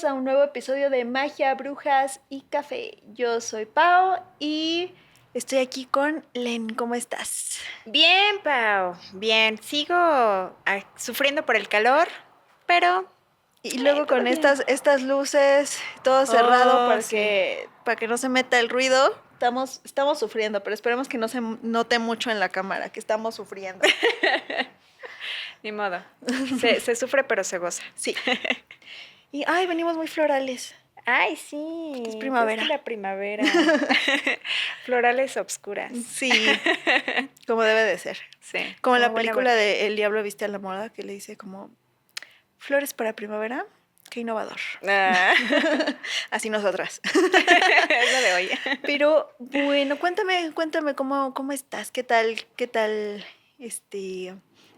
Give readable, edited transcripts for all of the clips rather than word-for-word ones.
bienvenidos a un nuevo episodio de Magia, Brujas y Café. Yo soy Pau y estoy aquí con Len. ¿Cómo estás? Bien, Pau, bien. Sigo sufriendo por el calor, pero Y luego todo con bien. estas luces, todo cerrado Oh, para sí. que no se meta el ruido. Estamos sufriendo, pero esperemos que no se note mucho en la cámara, que estamos sufriendo. Ni modo. Se sufre, pero se goza. Sí. Y ay, venimos muy florales. Ay, sí. Es Pues es primavera. que la primavera. Florales obscuras. Sí, como debe de ser. Sí, Como en como la buena película verde. de El Diablo Viste a la Moda, que le dice como flores para primavera, qué innovador. Ah. Así nosotras. Es lo de hoy. Pero bueno, cuéntame cómo estás, qué tal,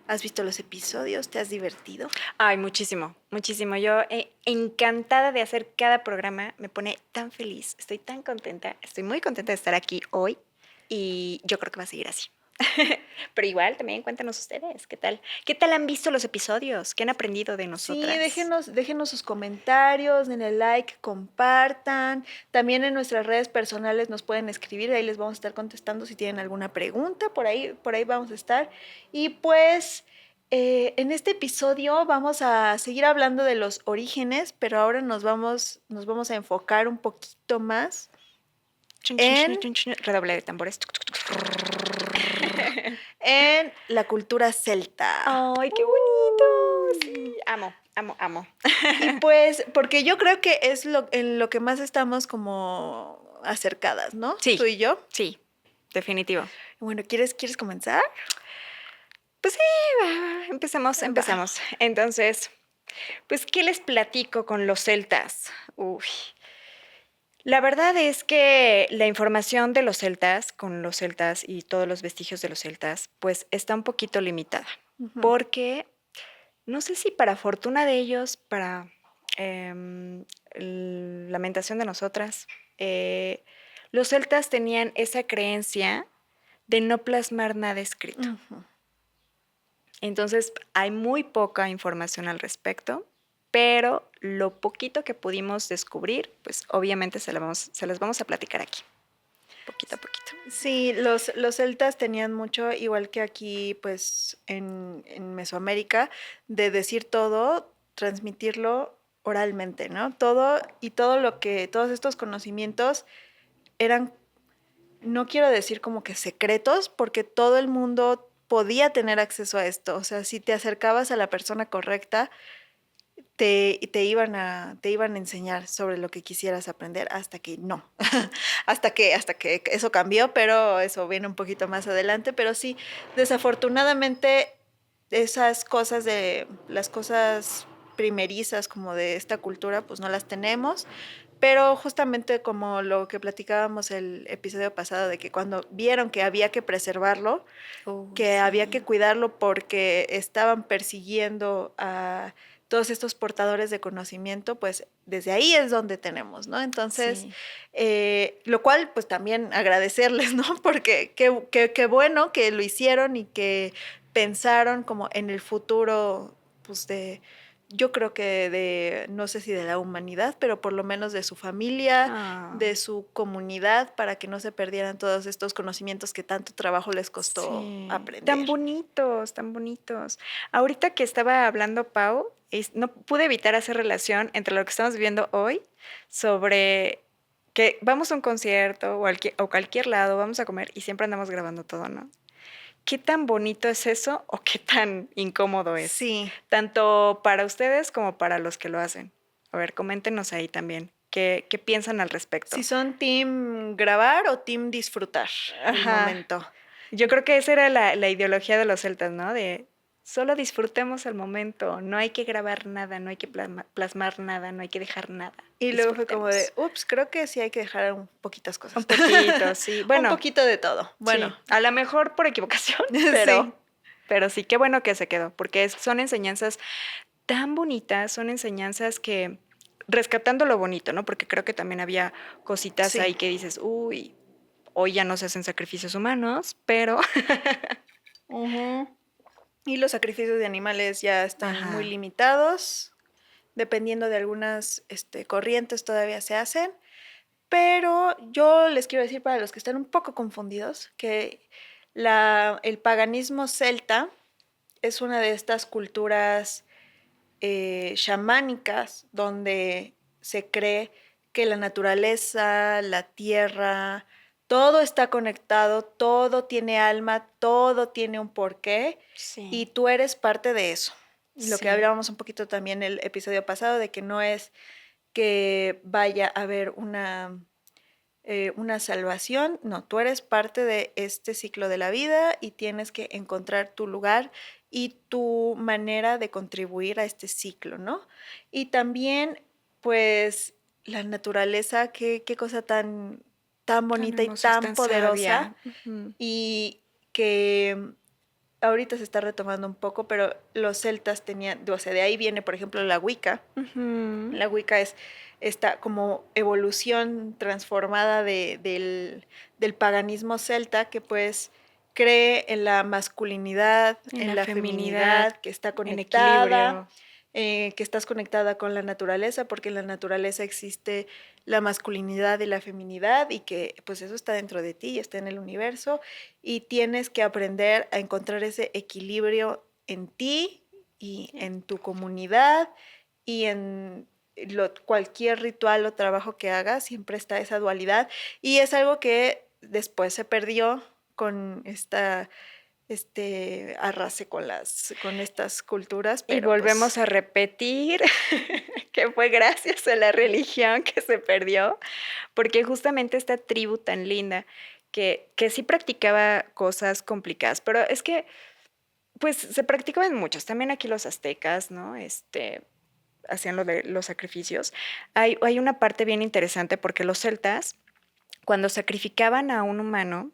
¿has visto los episodios? ¿Te has divertido? Ay, muchísimo, muchísimo. Yo encantada de hacer cada programa. Me pone tan feliz. Estoy tan contenta. Estoy muy contenta de estar aquí hoy y yo creo que va a seguir así. Pero igual, también cuéntanos ustedes, ¿qué tal? ¿Qué tal han visto los episodios? ¿Qué han aprendido de Sí, nosotras? déjenos sus comentarios, denle like, compartan. También en nuestras redes personales nos pueden escribir, ahí les vamos a estar contestando si tienen alguna pregunta, por ahí vamos a estar. Y pues en este episodio vamos a seguir hablando de los orígenes, pero ahora nos vamos a enfocar un poquito más en, Redoble de tambores. en la cultura celta. Ay, qué bonito. Sí, amo, amo, amo. Y pues, porque yo creo que es en lo que más estamos como acercadas, ¿no? Tú Sí, y yo. sí, definitivo. Bueno, ¿quieres comenzar? Pues sí, empecemos, Va. empecemos. Entonces, pues, ¿qué les platico con los celtas? Uy. La verdad es que la información de los celtas, con los celtas y todos los vestigios de los celtas, pues está un poquito limitada. Ujú. Porque no sé si para fortuna de ellos, para lamentación de nosotras, los celtas tenían esa creencia de no plasmar nada escrito. Ujú. Entonces hay muy poca información al respecto, pero lo poquito que pudimos descubrir, pues obviamente se las vamos a platicar aquí, poquito a poquito. Sí, los celtas tenían mucho, igual que aquí, pues, en Mesoamérica, de decir todo, transmitirlo oralmente, ¿no? Todo y todos estos conocimientos eran, no quiero decir como que secretos, porque todo el mundo podía tener acceso a esto. O sea, si te acercabas a la persona correcta, te iban a enseñar sobre lo que quisieras aprender hasta que no. hasta que eso cambió, pero eso viene un poquito más adelante. Pero sí, desafortunadamente, las cosas primerizas como de esta cultura, pues no las tenemos. Pero justamente como lo que platicábamos el episodio pasado, de que cuando vieron que había que preservarlo, que había que cuidarlo porque estaban persiguiendo a todos estos portadores de conocimiento, pues desde ahí es donde tenemos, ¿no? Entonces, Sí. lo cual pues también agradecerles, ¿no? Porque qué bueno que lo hicieron y que pensaron como en el futuro, pues yo creo que no sé si de la humanidad, pero por lo menos de su familia, Ah, de su comunidad, para que no se perdieran todos estos conocimientos que tanto trabajo les costó sí, tan aprender. bonitos, tan bonitos. Ahorita que estaba hablando Pau, no pude evitar hacer relación entre lo que estamos viviendo hoy sobre que vamos a un concierto o cualquier lado, vamos a comer y siempre andamos grabando todo, ¿no? ¿Qué tan bonito es eso o qué tan incómodo es? Sí, Tanto para ustedes como para los que lo hacen. A ver, coméntenos ahí también. ¿Qué piensan al si respecto? son team grabar o team disfrutar el Ajá. momento. Yo creo que esa era la ideología de los celtas, ¿no? De solo disfrutemos el momento, no hay que grabar nada, no hay que plasmar nada, no hay que dejar nada. Y luego fue como de, Disfrutemos. ups, creo que sí hay que dejar un poquitas Un cosas. poquito, sí. Un Bueno, poquito de todo. Bueno, sí. A lo mejor por equivocación, sí. pero sí, qué bueno que se quedó, porque son enseñanzas tan bonitas, son enseñanzas que, rescatando lo bonito, ¿no? Porque creo que también había cositas Sí. ahí que dices, uy, hoy ya no se hacen sacrificios humanos, pero... Ujú. Y los sacrificios de animales ya están muy Ajá. limitados. dependiendo de algunas corrientes todavía se hacen, pero yo les quiero decir para los que están un poco confundidos que el paganismo celta es una de estas culturas chamánicas donde se cree que la naturaleza, la tierra, todo está conectado, todo tiene alma, todo tiene un porqué y Sí, tú eres parte de eso. Lo que sí. hablábamos un poquito también el episodio pasado de que no es que vaya a haber una salvación, no, tú eres parte de este ciclo de la vida y tienes que encontrar tu lugar y tu manera de contribuir a este ciclo, ¿no? Y también, pues, la naturaleza, qué cosa tan Tan bonita y hermosa, es tan tan poderosa sabia. Ujú. y que ahorita se está retomando un poco, pero los celtas tenían, o sea, de ahí viene, por ejemplo, la Wicca. Ujú. La Wicca es esta como evolución transformada del paganismo celta que pues cree en la masculinidad, En en la la feminidad, feminidad, que está en conectada, equilibrio. que estás conectada con la naturaleza, porque en la naturaleza existe la masculinidad y la feminidad y que pues eso está dentro de ti, está en el universo y tienes que aprender a encontrar ese equilibrio en ti y Sí. en tu comunidad y en cualquier ritual o trabajo que hagas, siempre está esa dualidad y es algo que después se perdió con arrase con estas culturas, Y pero volvemos pues a repetir que fue gracias a la religión que se perdió, porque justamente esta tribu tan linda que sí practicaba cosas complicadas, pero es que pues se practicaban muchos, también aquí los aztecas, ¿no? Hacían lo de los sacrificios. Hay una parte bien interesante porque los celtas, cuando sacrificaban a un humano,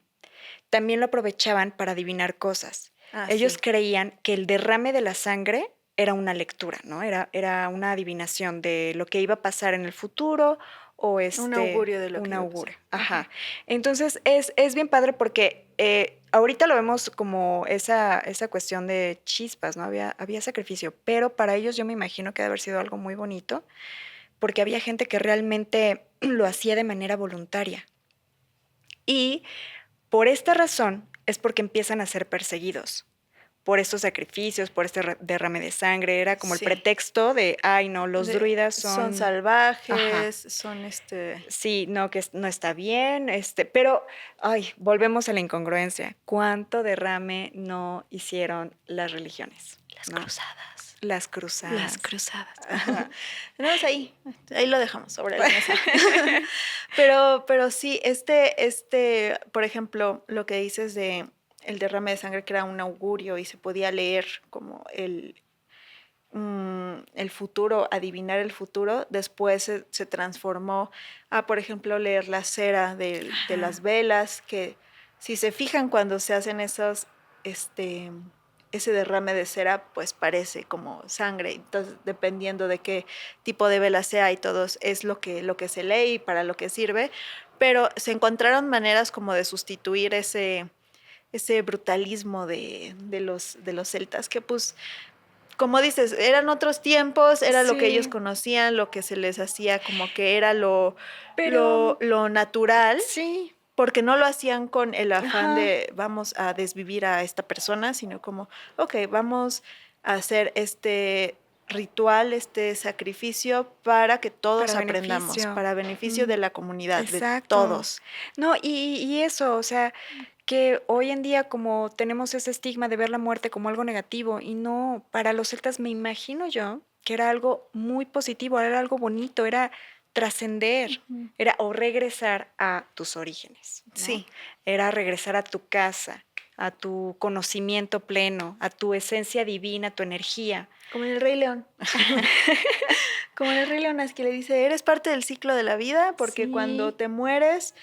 también lo aprovechaban para adivinar cosas. Ellos sí, creían que el derrame de la sangre era una lectura, ¿no? Era una adivinación de lo que iba a pasar en el futuro o un augurio de lo que un iba a pasar. augurio. Ujú. Ajá. Entonces es bien padre porque ahorita lo vemos como esa cuestión de chispas, ¿no? Había sacrificio, pero para ellos yo me imagino que debe haber sido algo muy bonito porque había gente que realmente lo hacía de manera voluntaria. Y por esta razón es porque empiezan a ser perseguidos por estos sacrificios, por este derrame de sangre. Era como el Sí, pretexto de, ay, no, los druidas son son, ajá, salvajes, son sí, no, que no está bien, pero, ay, volvemos a la incongruencia. ¿Cuánto derrame no hicieron las religiones? las ¿No? cruzadas. Las Las cruzadas. cruzadas. Ajá. Tenemos ahí lo dejamos sobre la mesa. Pero sí, por ejemplo, lo que dices de el derrame de sangre que era un augurio y se podía leer como el futuro, adivinar el futuro, después se transformó a, por ejemplo, leer la cera de las Ajá. velas, que si se fijan cuando se hacen este, ese derrame de cera, pues parece como sangre. Entonces, dependiendo de qué tipo de vela sea y todo, es lo que se lee y para lo que sirve. Pero se encontraron maneras como de sustituir ese brutalismo de los celtas, que pues como dices, eran otros tiempos, era lo que ellos Sí, conocían, lo que se les hacía como que era lo, pero lo, lo natural, sí, porque no lo hacían con el afán ajá, de vamos a desvivir a esta persona, sino como, ok, vamos a hacer este ritual, este sacrificio para que todos para aprendamos, beneficio. para beneficio Mm, de la comunidad, de exacto. todos. No, y eso, o sea, que hoy en día como tenemos ese estigma de ver la muerte como algo negativo y no, para los celtas me imagino yo que era algo muy positivo, era algo bonito, era trascender, Ujú. era o regresar a tus orígenes, ¿no? Sí, Era regresar a tu casa, a tu conocimiento pleno, a tu esencia divina, tu energía. como en el Rey León. Como en el Rey León, es que le dice, eres parte del ciclo de la vida, porque cuando Sí, te mueres,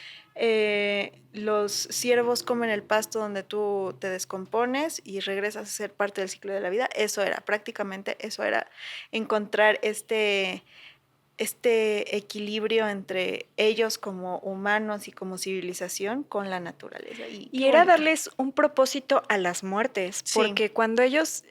los ciervos comen el pasto donde tú te descompones y regresas a ser parte del ciclo de la vida. Prácticamente eso era encontrar este equilibrio entre ellos como humanos y como civilización con la naturaleza. Y y qué era bonito. darles un propósito a las muertes, Sí, porque cuando ellos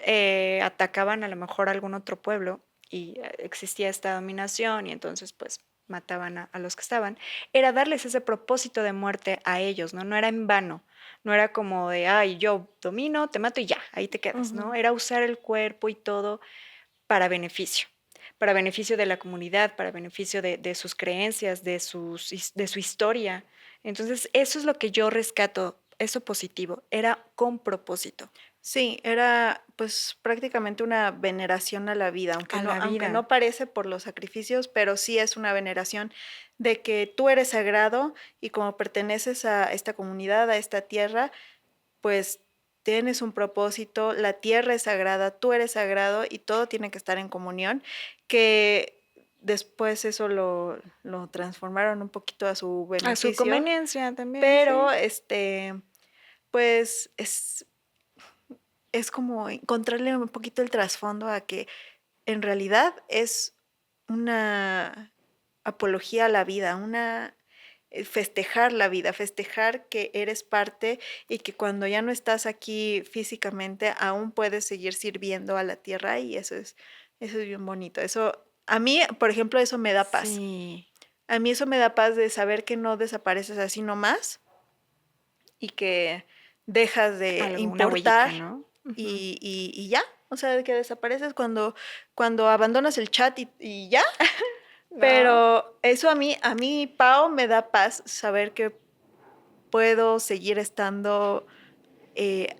atacaban a lo mejor algún otro pueblo, y existía esta dominación y entonces pues mataban a los que estaban, era darles ese propósito de muerte a ellos, ¿no? No era en vano, no era como de, ay, yo domino, te mato y ya, ahí te quedas, ¿no? Ujú. Era usar el cuerpo y todo para beneficio de la comunidad, para beneficio de sus creencias, de su historia. Entonces, eso es lo que yo rescato, eso positivo, era con propósito. Sí, era pues prácticamente una veneración a la vida, A la aunque vida. no parece por los sacrificios, pero sí es una veneración de que tú eres sagrado y como perteneces a esta comunidad, a esta tierra, pues tienes un propósito, la tierra es sagrada, tú eres sagrado y todo tiene que estar en comunión, que después eso lo transformaron un poquito a su A su beneficio, conveniencia también, pero sí. pues es como encontrarle un poquito el trasfondo a que en realidad es una apología a la vida, festejar la vida, festejar que eres parte y que cuando ya no estás aquí físicamente aún puedes seguir sirviendo a la tierra y eso es bien bonito. Eso, a mí, por ejemplo, eso me da paz. Sí, A mí eso me da paz de saber que no desapareces así nomás y que dejas de algo, una importar huellita, ¿no? Ujú. y ya, o sea, de que desapareces cuando abandonas el chat y ya, No, pero eso a mí, Pau, me da paz saber que puedo seguir estando eh,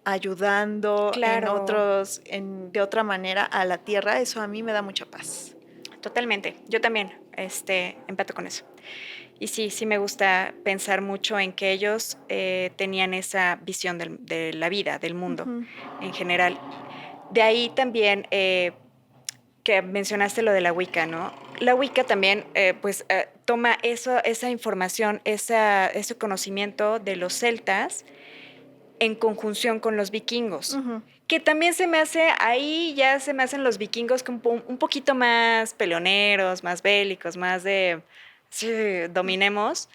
ayudando en claro, otros, de otra manera a la tierra, eso a mí me da mucha paz. totalmente. Yo también, empato con eso. Y sí, sí me gusta pensar mucho en que ellos tenían esa visión de la vida, del mundo Ujú, en general. De ahí también que mencionaste lo de la Wicca, ¿no? La Wicca también, pues, toma esa información, ese conocimiento de los celtas en conjunción con los vikingos, ujú. que también se me hace, ahí ya se me hacen los vikingos como un poquito más peleoneros, más bélicos, más de, sí, dominemos,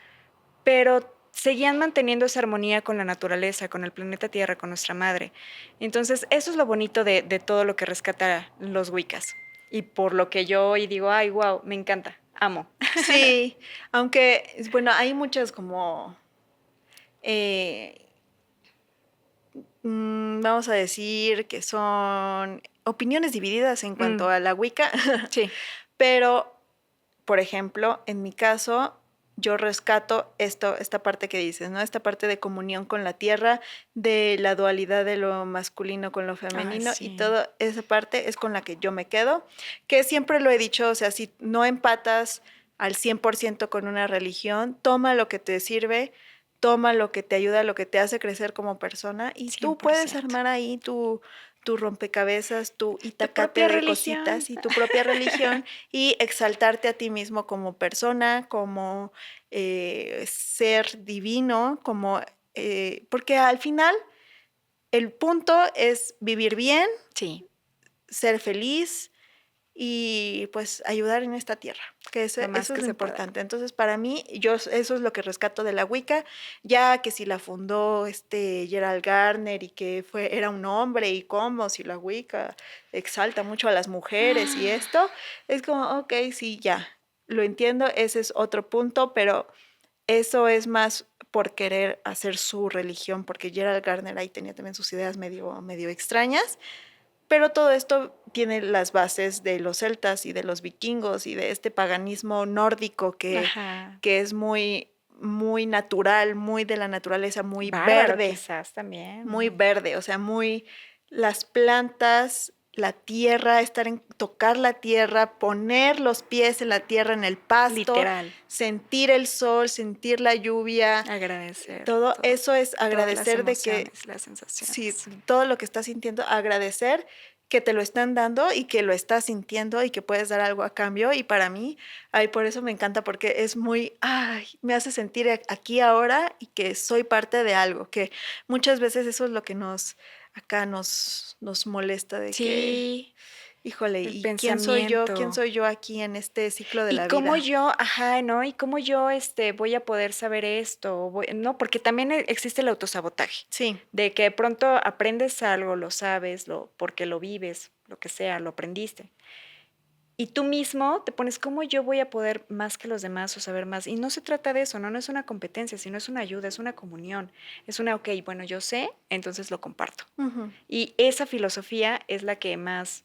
pero seguían manteniendo esa armonía con la naturaleza, con el planeta Tierra, con nuestra madre. Entonces, eso es lo bonito de todo lo que rescata los Wiccas. Y por lo que yo hoy digo, ay, wow, me encanta, amo. Sí, aunque, bueno, hay muchas como, eh, vamos a decir que son opiniones divididas en cuanto Mm, a la Wicca, sí, pero, por ejemplo, en mi caso, yo rescato esta parte que dices, ¿no? Esta parte de comunión con la tierra, de la dualidad de lo masculino con lo ay, femenino y sí, toda esa parte es con la que yo me quedo, que siempre lo he dicho, o sea, si no empatas al 100% con una religión, toma lo que te sirve, toma lo que te ayuda, lo que te hace crecer como persona y tú puedes 100%. armar ahí tu rompecabezas, tu Tu itacate propia de religión. cositas y tu propia religión y exaltarte a ti mismo como persona, como ser divino, porque al final el punto es vivir bien, Sí, ser feliz y pues ayudar en esta tierra, que lo más eso es que lo se pueda. importante. Entonces, para mí, eso es lo que rescato de la Wicca, ya que si la fundó Gerald Gardner y que era un hombre y cómo, si la Wicca exalta mucho a las mujeres y esto, es como, ok, sí, ya, lo entiendo, ese es otro punto, pero eso es más por querer hacer su religión, porque Gerald Gardner ahí tenía también sus ideas medio extrañas, pero todo esto tiene las bases de los celtas y de los vikingos y de este paganismo nórdico Ajá. que es muy natural, muy de la naturaleza, Bárbaro quizás también, muy muy verde, o sea, muy las plantas, la tierra, tocar la tierra, poner los pies en la tierra, en el pasto, literal. sentir el sol, sentir la lluvia, Agradecer todo todo, eso es todas las agradecer de que emociones, las sí, sensaciones. todo lo que estás sintiendo, agradecer que te lo están dando y que lo estás sintiendo y que puedes dar algo a cambio. Y para mí, ay, por eso me encanta, porque es ay, me hace sentir aquí ahora y que soy parte de algo, que muchas veces eso es lo que acá nos molesta de que, Sí, híjole, el ¿y quién soy yo? ¿Quién pensamiento. soy yo aquí en este ciclo de Y la cómo vida? yo, ajá, ¿no? Y cómo yo, voy a poder saber esto, no, porque también existe el autosabotaje, Sí, de que de pronto aprendes algo, lo sabes, porque lo vives, lo que sea, lo aprendiste. Y tú mismo te pones, ¿cómo yo voy a poder más que los demás o saber más? Y no se trata de eso, ¿no? No es una competencia, sino es una ayuda, es una comunión. Es una, ok, bueno, yo sé, entonces lo comparto. Ujú. Y esa filosofía es la que más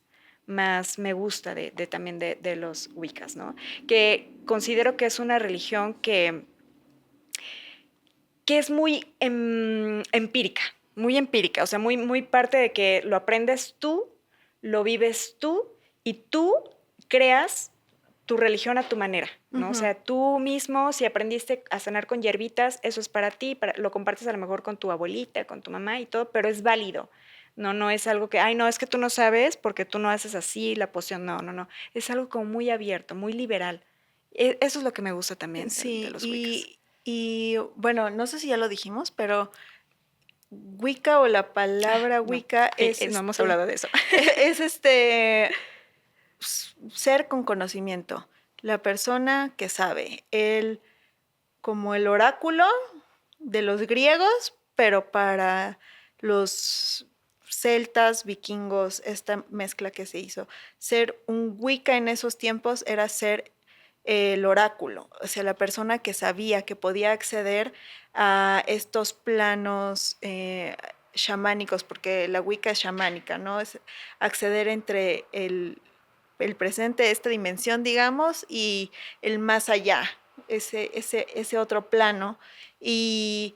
me gusta también de los Wiccas, ¿no? Que considero que es una religión que es muy empírica, o sea, muy parte de que lo aprendes tú, lo vives tú y tú creas tu religión a tu manera, ¿no? O Ujú. sea, tú mismo, si aprendiste a sanar con hierbitas, eso es para ti, lo compartes a lo mejor con tu abuelita, con tu mamá y todo, pero es válido. No es algo que, ay, no, es que tú no sabes porque tú no haces así la poción. No. Es algo como muy abierto, muy liberal. Eso es lo que me gusta también de Sí, los Wiccas. y bueno, no sé si ya lo dijimos, pero Wicca o la palabra No, Wicca es no hemos hablado de eso. es ser con conocimiento, la persona que sabe, como el oráculo de los griegos, pero para los celtas, vikingos, esta mezcla que se hizo. Ser un Wicca en esos tiempos era ser el oráculo, o sea, la persona que sabía, que podía acceder a estos planos chamánicos, porque la Wicca es chamánica, ¿no? Es acceder entre el presente, esta dimensión, digamos, y el más allá, ese otro plano. Y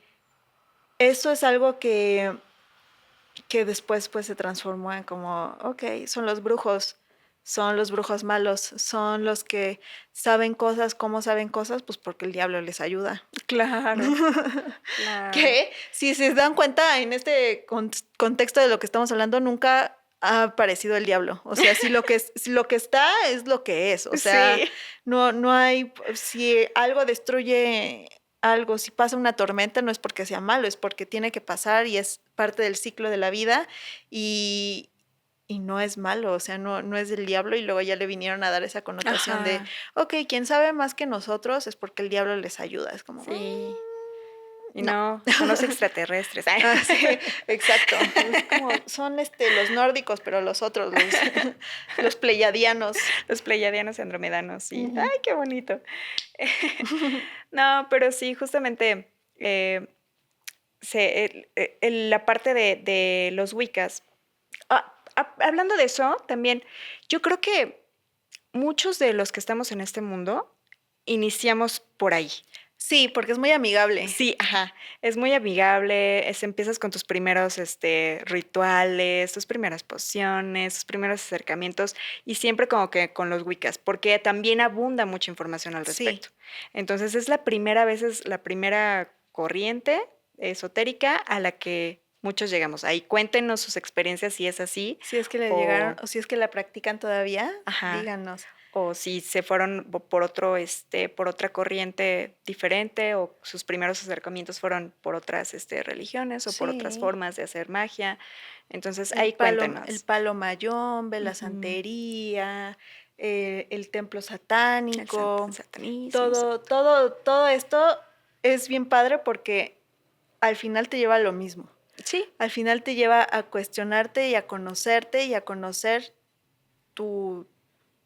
eso es algo que después pues se transformó en como, ok, son los brujos malos, son los que saben cosas, ¿cómo saben cosas? Pues porque el diablo les ayuda. Claro, claro. Que si se dan cuenta en este contexto de lo que estamos hablando, nunca ha aparecido el diablo. O sea, si lo que está es lo que es. O sea, Sí. no hay, si algo destruye algo, si pasa una tormenta, no es porque sea malo, es porque tiene que pasar y es parte del ciclo de la vida y, y no es malo, o sea, no es del diablo y luego ya le vinieron a dar esa connotación de, Ajá, ok, quien sabe más que nosotros es porque el diablo les ayuda. Es como, sí. Y no. no, son los extraterrestres. Ay. Ah, sí, exacto. Es como, son los nórdicos, pero los otros, los pleiadianos. Los pleiadianos y andromedanos, sí. Ay, Ujú. qué bonito. No, pero sí, justamente la parte de los Wiccas. Hablando de eso, también, yo creo que muchos de los que estamos en este mundo iniciamos por ahí. Sí, porque es muy amigable. Sí, ajá. Es muy amigable. Empiezas con tus primeros rituales, tus primeras pociones, tus primeros acercamientos y siempre como que con los Wiccas, porque también abunda mucha información al Sí, respecto. Entonces es la primera vez, es la primera corriente esotérica a la que muchos llegamos. Ahí cuéntenos sus experiencias si es así si es que le llegaron, o, o si es que la practican todavía, ajá, díganos. o si se fueron por otro, por otra corriente diferente, o sus primeros acercamientos fueron por otras religiones o por otras Sí, formas de hacer magia. Entonces, ahí el cuéntenos. palo mayombe, la Ujú. santería, el templo El satánico, satanismo, todo esto es bien padre porque al final te lleva a lo mismo. sí, Al final te lleva a cuestionarte y a conocer tu,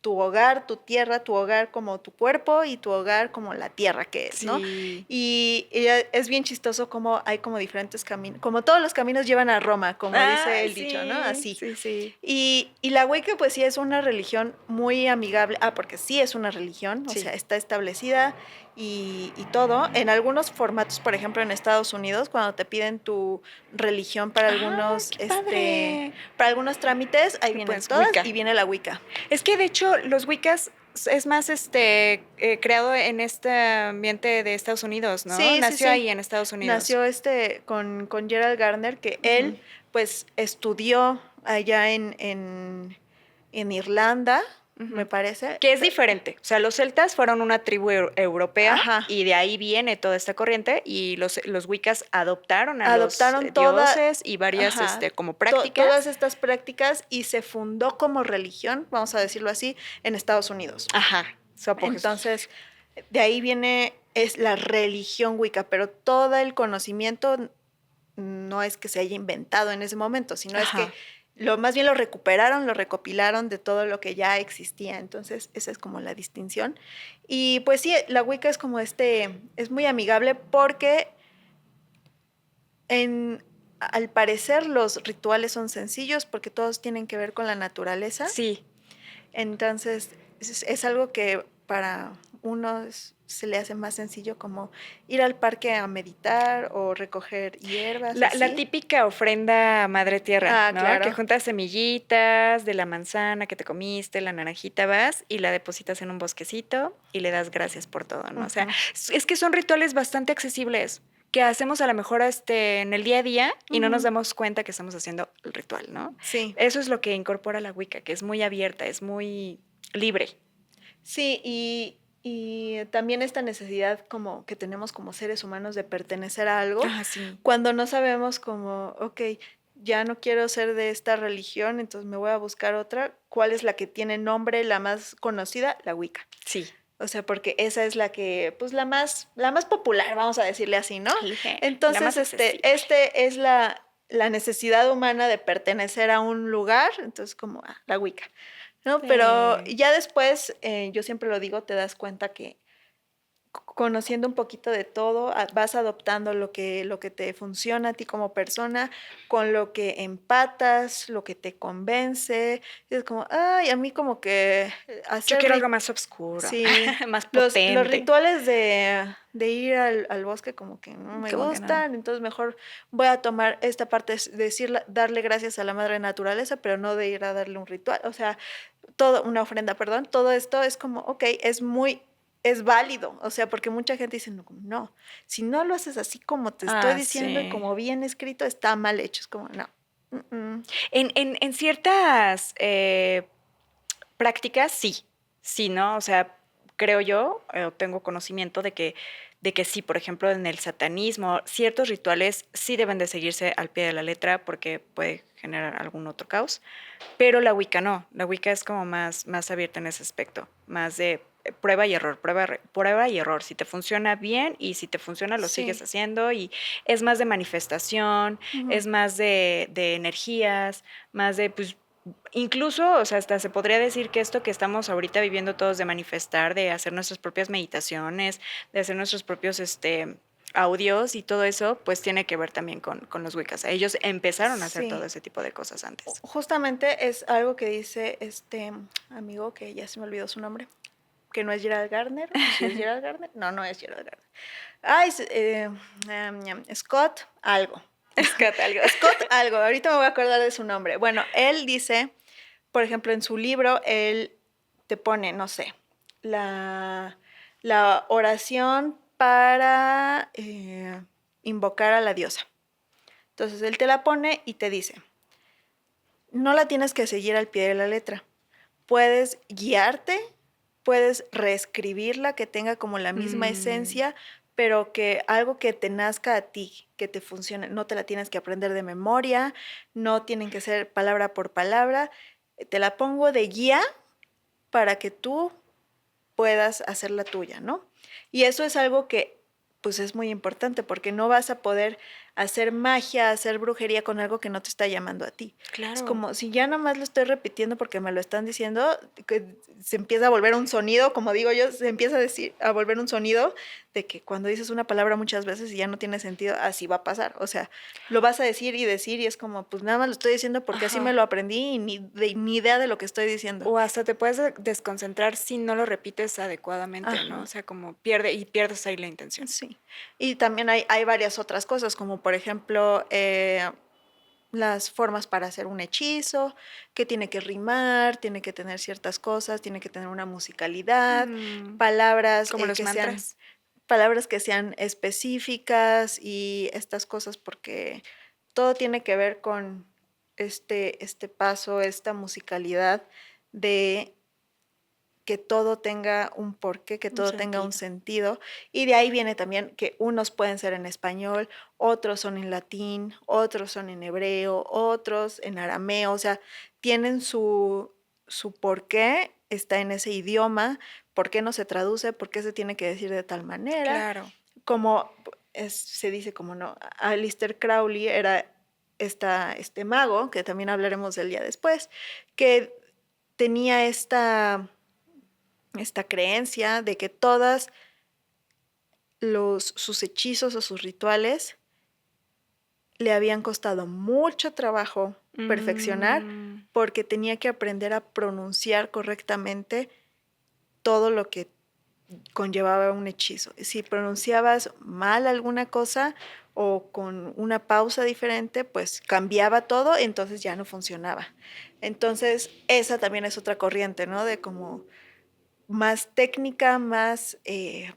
tu hogar, tu tierra, tu hogar como tu cuerpo y tu hogar como la tierra que es, ¿no? sí. Y es bien chistoso como hay como diferentes caminos, como todos los caminos llevan a Roma, como dice Ay, el dicho, ¿no? sí, Así. sí, sí, Y la Wicca pues sí es una religión muy amigable, porque sí es una religión, o sea, sí. está establecida y todo. En algunos formatos, por ejemplo en Estados Unidos, cuando te piden tu religión Ah, qué padre. para algunos trámites, ahí Lo vienen puedes, todas Wicca. y viene la Wicca. Es que de hecho los Wiccas es más creado en este ambiente de Estados Unidos, ¿no? Sí, sí, Nació sí. ahí en Estados Unidos. Nació con Gerald Gardner, que Ujú. él pues estudió allá en Irlanda, me Ujú. parece. Que es diferente. O sea, los celtas fueron una tribu europea Ajá. y de ahí viene toda esta corriente y los Wiccas adoptaron a los Adoptaron dioses y varias ajá, como todas prácticas. estas prácticas y se fundó como religión, vamos a decirlo así, en Estados Unidos. Ajá, su apogeo. Entonces, de ahí viene, es la religión Wicca, pero todo el conocimiento no es que se haya inventado en ese momento, sino es que Ajá. más bien lo recuperaron, lo recopilaron de todo lo que ya existía. Entonces, esa es como la distinción. Y pues sí, la Wicca es como es muy amigable porque al parecer los rituales son sencillos porque todos tienen que ver con la naturaleza. Sí. Entonces, es algo que para uno se le hace más sencillo como ir al parque a meditar o recoger hierbas, La así. típica ofrenda a Madre Tierra, Ah, ¿no? Que claro. juntas semillitas de la manzana que te comiste, la naranjita vas y la depositas en un bosquecito y le das gracias por todo, ¿no? O sea, Ujú. es que son rituales bastante accesibles que hacemos a lo mejor en el día a día y no nos Ujú. damos cuenta que estamos haciendo el ritual, ¿no? Sí, Eso es lo que incorpora la Wicca, que es muy abierta, es muy libre. sí, y también esta necesidad como que tenemos como seres humanos de pertenecer a algo, Ah, sí. cuando no sabemos como, ok, ya no quiero ser de esta religión, entonces me voy a buscar otra. ¿Cuál es la que tiene nombre, la más conocida? La Wicca. Sí. O sea, porque esa es la que, pues la más popular, vamos a decirle así, ¿no? La Entonces, más accesible. este es la necesidad humana de pertenecer a un lugar, entonces como la Wicca, ¿no? Pero Sí. ya después, yo siempre lo digo, te das cuenta que conociendo un poquito de todo, vas adoptando lo que te funciona a ti como persona, con lo que empatas, lo que te convence. Y es como, ay, a mí como que Yo hacer quiero algo más oscuro, sí, más los potente. rituales de ir al bosque como que no me Como que no. gustan, entonces mejor voy a tomar esta parte, darle gracias a la madre naturaleza, pero no de ir a darle un ritual, o sea, una ofrenda, perdón, todo esto es como, ok, es válido, o sea, porque mucha gente dice, no, no, si no lo haces así como te estoy Ah, diciendo y sí. como bien escrito, está mal hecho, es como, no. En ciertas prácticas, sí. Sí, ¿no? O sea, creo yo, tengo conocimiento de que sí, por ejemplo, en el satanismo, ciertos rituales sí deben de seguirse al pie de la letra porque puede generar algún otro caos, pero la Wicca no. La Wicca es como más abierta en ese aspecto, más de prueba y error, prueba y error. Si te funciona bien y si te funciona lo sigues Sí. haciendo y es más de manifestación, Ujú. es más de energías, más de, pues, incluso, o sea, hasta se podría decir que esto que estamos ahorita viviendo todos de manifestar, de hacer nuestras propias meditaciones, de hacer nuestros propios, audios y todo eso, pues tiene que ver también con los Wiccas. Ellos empezaron a hacer todo Sí. ese tipo de cosas antes. Justamente es algo que dice este amigo que ya se me olvidó su nombre, que no es Gerald Gardner, o si es Gerald Gardner, no, no es Gerald Gardner. Ay, Scott algo. Escata algo. Scott algo, ahorita me voy a acordar de su nombre. Bueno, él dice, por ejemplo, en su libro, él te pone, no sé, la, la oración para invocar a la diosa. Entonces él te la pone y te dice, no la tienes que seguir al pie de la letra. Puedes guiarte, puedes reescribirla, que tenga como la misma Mm, esencia, pero que algo que te nazca a ti, que te funcione. No te la tienes que aprender de memoria, no tienen que ser palabra por palabra. Te la pongo de guía para que tú puedas hacer la tuya, ¿no? Y eso es algo que pues es muy importante porque no vas a poder hacer magia, hacer brujería con algo que no te está llamando a ti. Es claro. como si ya nomás lo estoy repitiendo porque me lo están diciendo, que se empieza a volver un sonido, como digo yo, se empieza a volver un sonido de que cuando dices una palabra muchas veces y ya no tiene sentido, así va a pasar. O sea, lo vas a decir y es como, pues nada más lo estoy diciendo porque así me Ajá. lo aprendí y ni idea de lo que estoy diciendo. O hasta te puedes desconcentrar si no lo repites adecuadamente, ¿no? O Ajá. sea, como pierdes ahí la intención. Sí, y también hay varias otras cosas, como por ejemplo las formas para hacer un hechizo, que tiene que rimar, tiene que tener ciertas cosas, tiene que tener una musicalidad, Mm, palabras como los que sean mantras. específicas y estas cosas, porque todo tiene que ver con este paso, esta musicalidad de que todo tenga un porqué, que Un todo tenga un sentido. sentido. Y de ahí viene también que unos pueden ser en español, otros son en latín, otros son en hebreo, otros en arameo, o sea, tienen su porqué, está en ese idioma, por qué no se traduce, por qué se tiene que decir de tal manera, Claro. como se dice como no, Aleister Crowley era este mago, que también hablaremos del día después, que tenía esta creencia de que todas sus hechizos o sus rituales le habían costado mucho trabajo perfeccionar porque tenía que aprender a pronunciar correctamente todo lo que conllevaba un hechizo. Si pronunciabas mal alguna cosa o con una pausa diferente, pues cambiaba todo, entonces ya no funcionaba. Entonces, esa también es otra corriente, ¿no? De como más técnica, más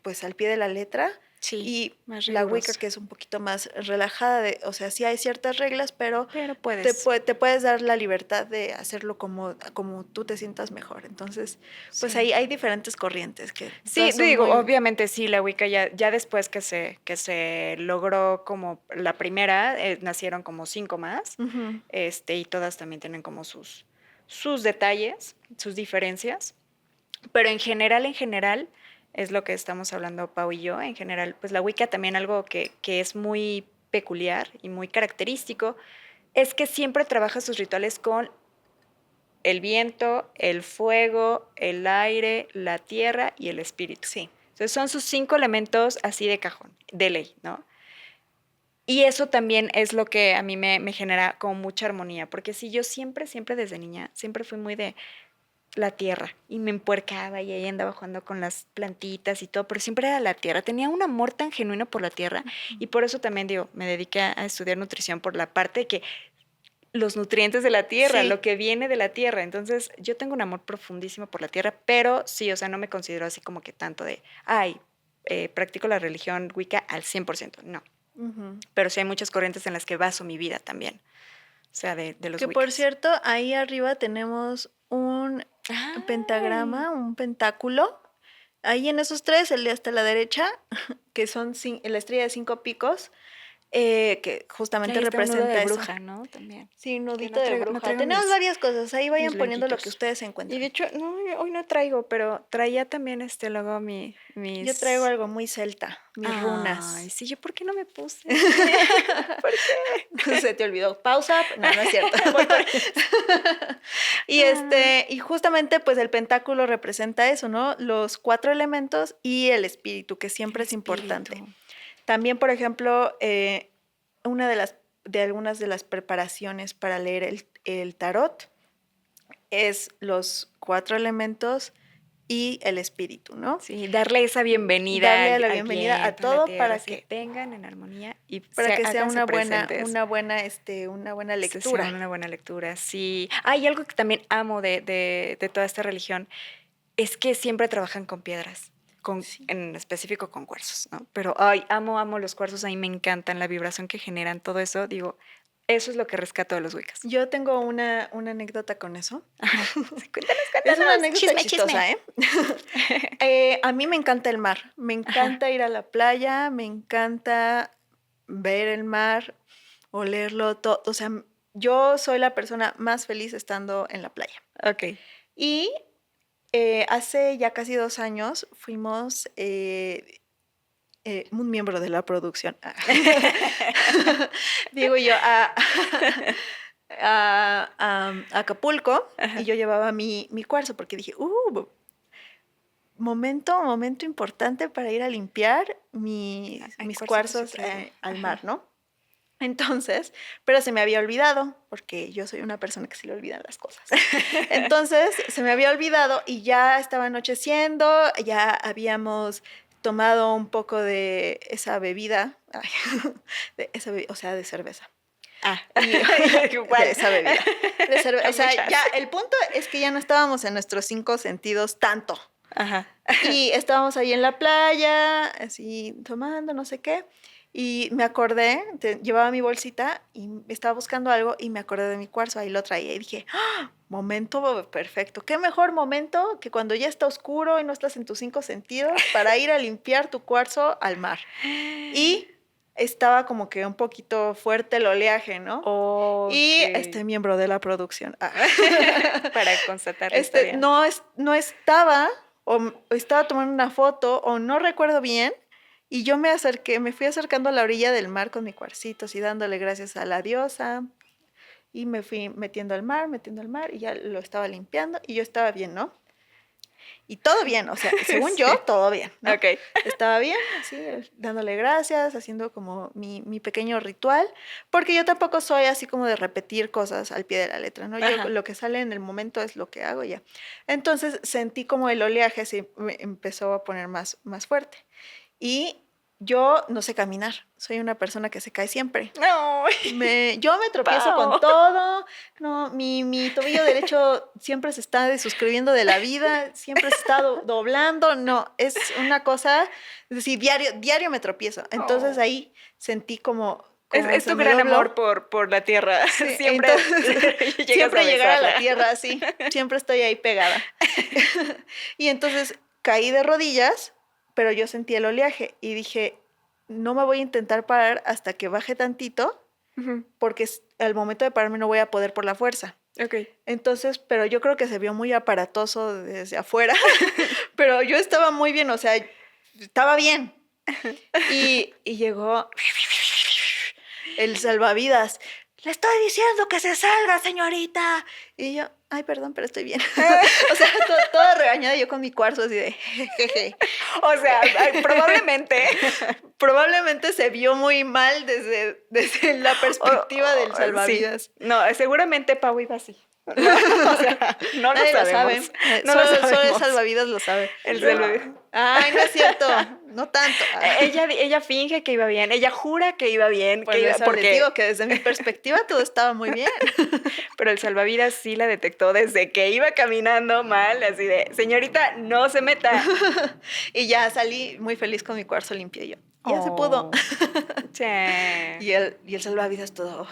pues al pie de la letra. Sí, y más la Wicca, rigurosa. que es un poquito más relajada, o sea, sí hay ciertas reglas, pero te puedes. puedes dar la libertad de hacerlo como tú te sientas mejor. Entonces, pues Sí. ahí hay diferentes corrientes que Sí, todas son digo, muy... obviamente sí, la Wicca ya después que se logró como la primera, nacieron como 5 más, Ujú. y todas también tienen como sus detalles, sus diferencias, pero en general, es lo que estamos hablando Pau y yo, en general, pues la Wicca también algo que es muy peculiar y muy característico, es que siempre trabaja sus rituales con el viento, el fuego, el aire, la tierra y el espíritu. Sí. Entonces son sus 5 elementos así de cajón, de ley, ¿no? Y eso también es lo que a mí me genera como mucha armonía, porque si yo siempre desde niña, siempre fui muy de la tierra y me empuercaba y ahí andaba jugando con las plantitas y todo, pero siempre era la tierra. Tenía un amor tan genuino por la tierra y por eso también digo, me dediqué a estudiar nutrición por la parte de que los nutrientes de la tierra, Sí. lo que viene de la tierra. Entonces, yo tengo un amor profundísimo por la tierra, pero sí, o sea, no me considero así como que tanto de, practico la religión Wicca al 100%, no. Ujú. Pero sí hay muchas corrientes en las que baso mi vida también, o sea, de los Que Wiccas. por cierto, ahí arriba tenemos un pentagrama, un pentáculo. Ahí en esos tres, el de hasta la derecha, que son la estrella de 5 picos, que justamente Ahí está un nudo representa de eso. bruja, ¿no? También. Sí, un Que nudito de no bruja. traigo Tenemos varias cosas. Ahí vayan mis poniendo lo que blanquitos. ustedes Y encuentran. de hecho, no, hoy no traigo, pero traía también luego Yo traigo mis... algo muy celta, mis runas. Ay, sí, yo ¿por qué no me puse? ¿Por qué? Se te olvidó. Pausa. No, no es cierto. Voy por ellas. Y y justamente pues el pentáculo representa eso, ¿no? Los 4 elementos y el espíritu, que siempre es importante. También, por ejemplo, una de algunas de las preparaciones para leer el tarot es los 4 elementos y el espíritu, ¿no? Sí, darle esa bienvenida Darle la al bienvenida a viento, a la todo tierra, así, vengan en armonía y para que sea háganse una presentes. una buena Se sea lectura. una buena lectura, sí. Y algo que también amo de toda esta religión es que siempre trabajan con piedras, Sí. en específico con cuarzos, ¿no? Pero, amo los cuarzos, a mí me encantan, la vibración que generan, todo eso, digo, eso es lo que rescato de los Wiccas. Yo tengo una anécdota con eso. Sí, cuéntanos, Es una anécdota chisme, chistosa, chisme. A mí me encanta el mar, me encanta ir a la playa, me encanta ver el mar, olerlo, todo. O sea, yo soy la persona más feliz estando en la playa. Ok. Y hace ya casi 2 años fuimos un miembro de la producción, digo yo, a Acapulco. Ajá. Y yo llevaba mi cuarzo porque dije, momento importante para ir a limpiar mis cuarzos al mar, ¿no? Entonces, pero se me había olvidado, porque yo soy una persona que se le olvidan las cosas. Entonces, se me había olvidado y ya estaba anocheciendo, ya habíamos tomado un poco de esa bebida, o sea, de cerveza. Igual. De esa bebida. O sea, ya el punto es que ya no estábamos en nuestros 5 sentidos tanto. Ajá. Y estábamos ahí en la playa, así tomando, no sé qué. Y me acordé, llevaba mi bolsita y estaba buscando algo y me acordé de mi cuarzo, ahí lo traía y dije, momento perfecto. Qué mejor momento que cuando ya está oscuro y no estás en tus 5 sentidos para ir a limpiar tu cuarzo al mar. Y estaba como que un poquito fuerte el oleaje, ¿no? Okay. Y miembro de la producción. Para constatar la historia. No estaba, o estaba tomando una foto, o no recuerdo bien, Y yo me fui acercando a la orilla del mar con mi cuarcito, así dándole gracias a la diosa. Y me fui metiendo al mar, y ya lo estaba limpiando, y yo estaba bien, ¿no? Y todo bien, o sea, según yo, Sí. todo bien, ¿no? Ok. Estaba bien, así, dándole gracias, haciendo como mi pequeño ritual, porque yo tampoco soy así como de repetir cosas al pie de la letra, ¿no? Yo Ajá. lo que sale en el momento es lo que hago ya. Entonces sentí como el oleaje se me empezó a poner más fuerte. Y yo no sé caminar, soy una persona que se cae siempre. No. Yo me tropiezo con Pau. todo, no, mi tobillo derecho siempre se está desuscribiendo de la vida, siempre se está doblando, no, es una cosa, es decir, diario me tropiezo. Entonces Oh. ahí sentí Es, como es se tu me gran amor dobló. por la tierra. Sí, Siempre entonces llegas a siempre llegar a la besarla. tierra, sí, siempre estoy ahí pegada. Y entonces caí de rodillas, pero yo sentí el oleaje y dije, no me voy a intentar parar hasta que baje tantito, Ujú. porque al momento de pararme no voy a poder por la fuerza. Ok. Entonces, pero yo creo que se vio muy aparatoso desde afuera, pero yo estaba muy bien, o sea, estaba bien. Y llegó el salvavidas. Le estoy diciendo que se salga, señorita. Y yo, ay, perdón, pero estoy bien. O sea, toda regañada, yo con mi cuarzo así de, jejeje. O sea, probablemente. Probablemente se vio muy mal desde la perspectiva del Sí. salvavidas. No, seguramente Pau iba así. No, o sea, no lo Nadie lo sabemos. sabe. No lo Solo el sabemos. salvavidas lo sabe. El Pero, salvavidas. ay, no es cierto. No tanto. Ella finge que iba bien. Ella jura que iba bien. Pues eso les Porque digo que desde mi perspectiva todo estaba muy bien. pero el salvavidas sí la detectó desde que iba caminando mal, así de, señorita, no se meta. Y ya salí muy feliz con mi cuarzo limpio y yo. Ya se pudo. Oh, che. Y el salvavidas todo.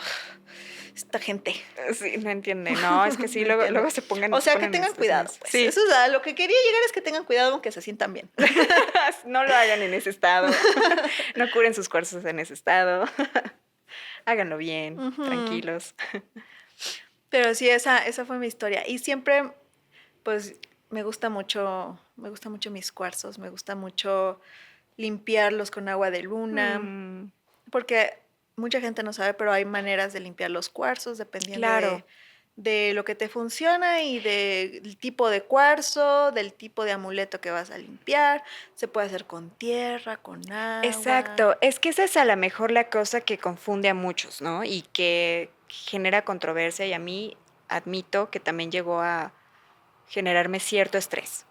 Esta gente. Sí, no entiende. No, es que sí, No luego, entiende. luego se O sea, que ponen en tengan cuidado, situaciones. pues. Sí, Eso es a lo que quería llegar, es que tengan cuidado aunque se sientan bien. no lo hagan en ese estado. No curen sus cuarzos en ese estado. Háganlo bien, Ujú. tranquilos. Pero sí, esa fue mi historia. Y siempre, pues, me gusta mucho mis cuarzos, me gusta mucho limpiarlos con agua de luna, Mm, porque mucha gente no sabe, pero hay maneras de limpiar los cuarzos dependiendo claro, de lo que te funciona y del tipo de cuarzo, del tipo de amuleto que vas a limpiar. Se puede hacer con tierra, con agua. exacto. Es que esa es a lo mejor la cosa que confunde a muchos, ¿no? Y que genera controversia y a mí admito que también llegó a generarme cierto estrés,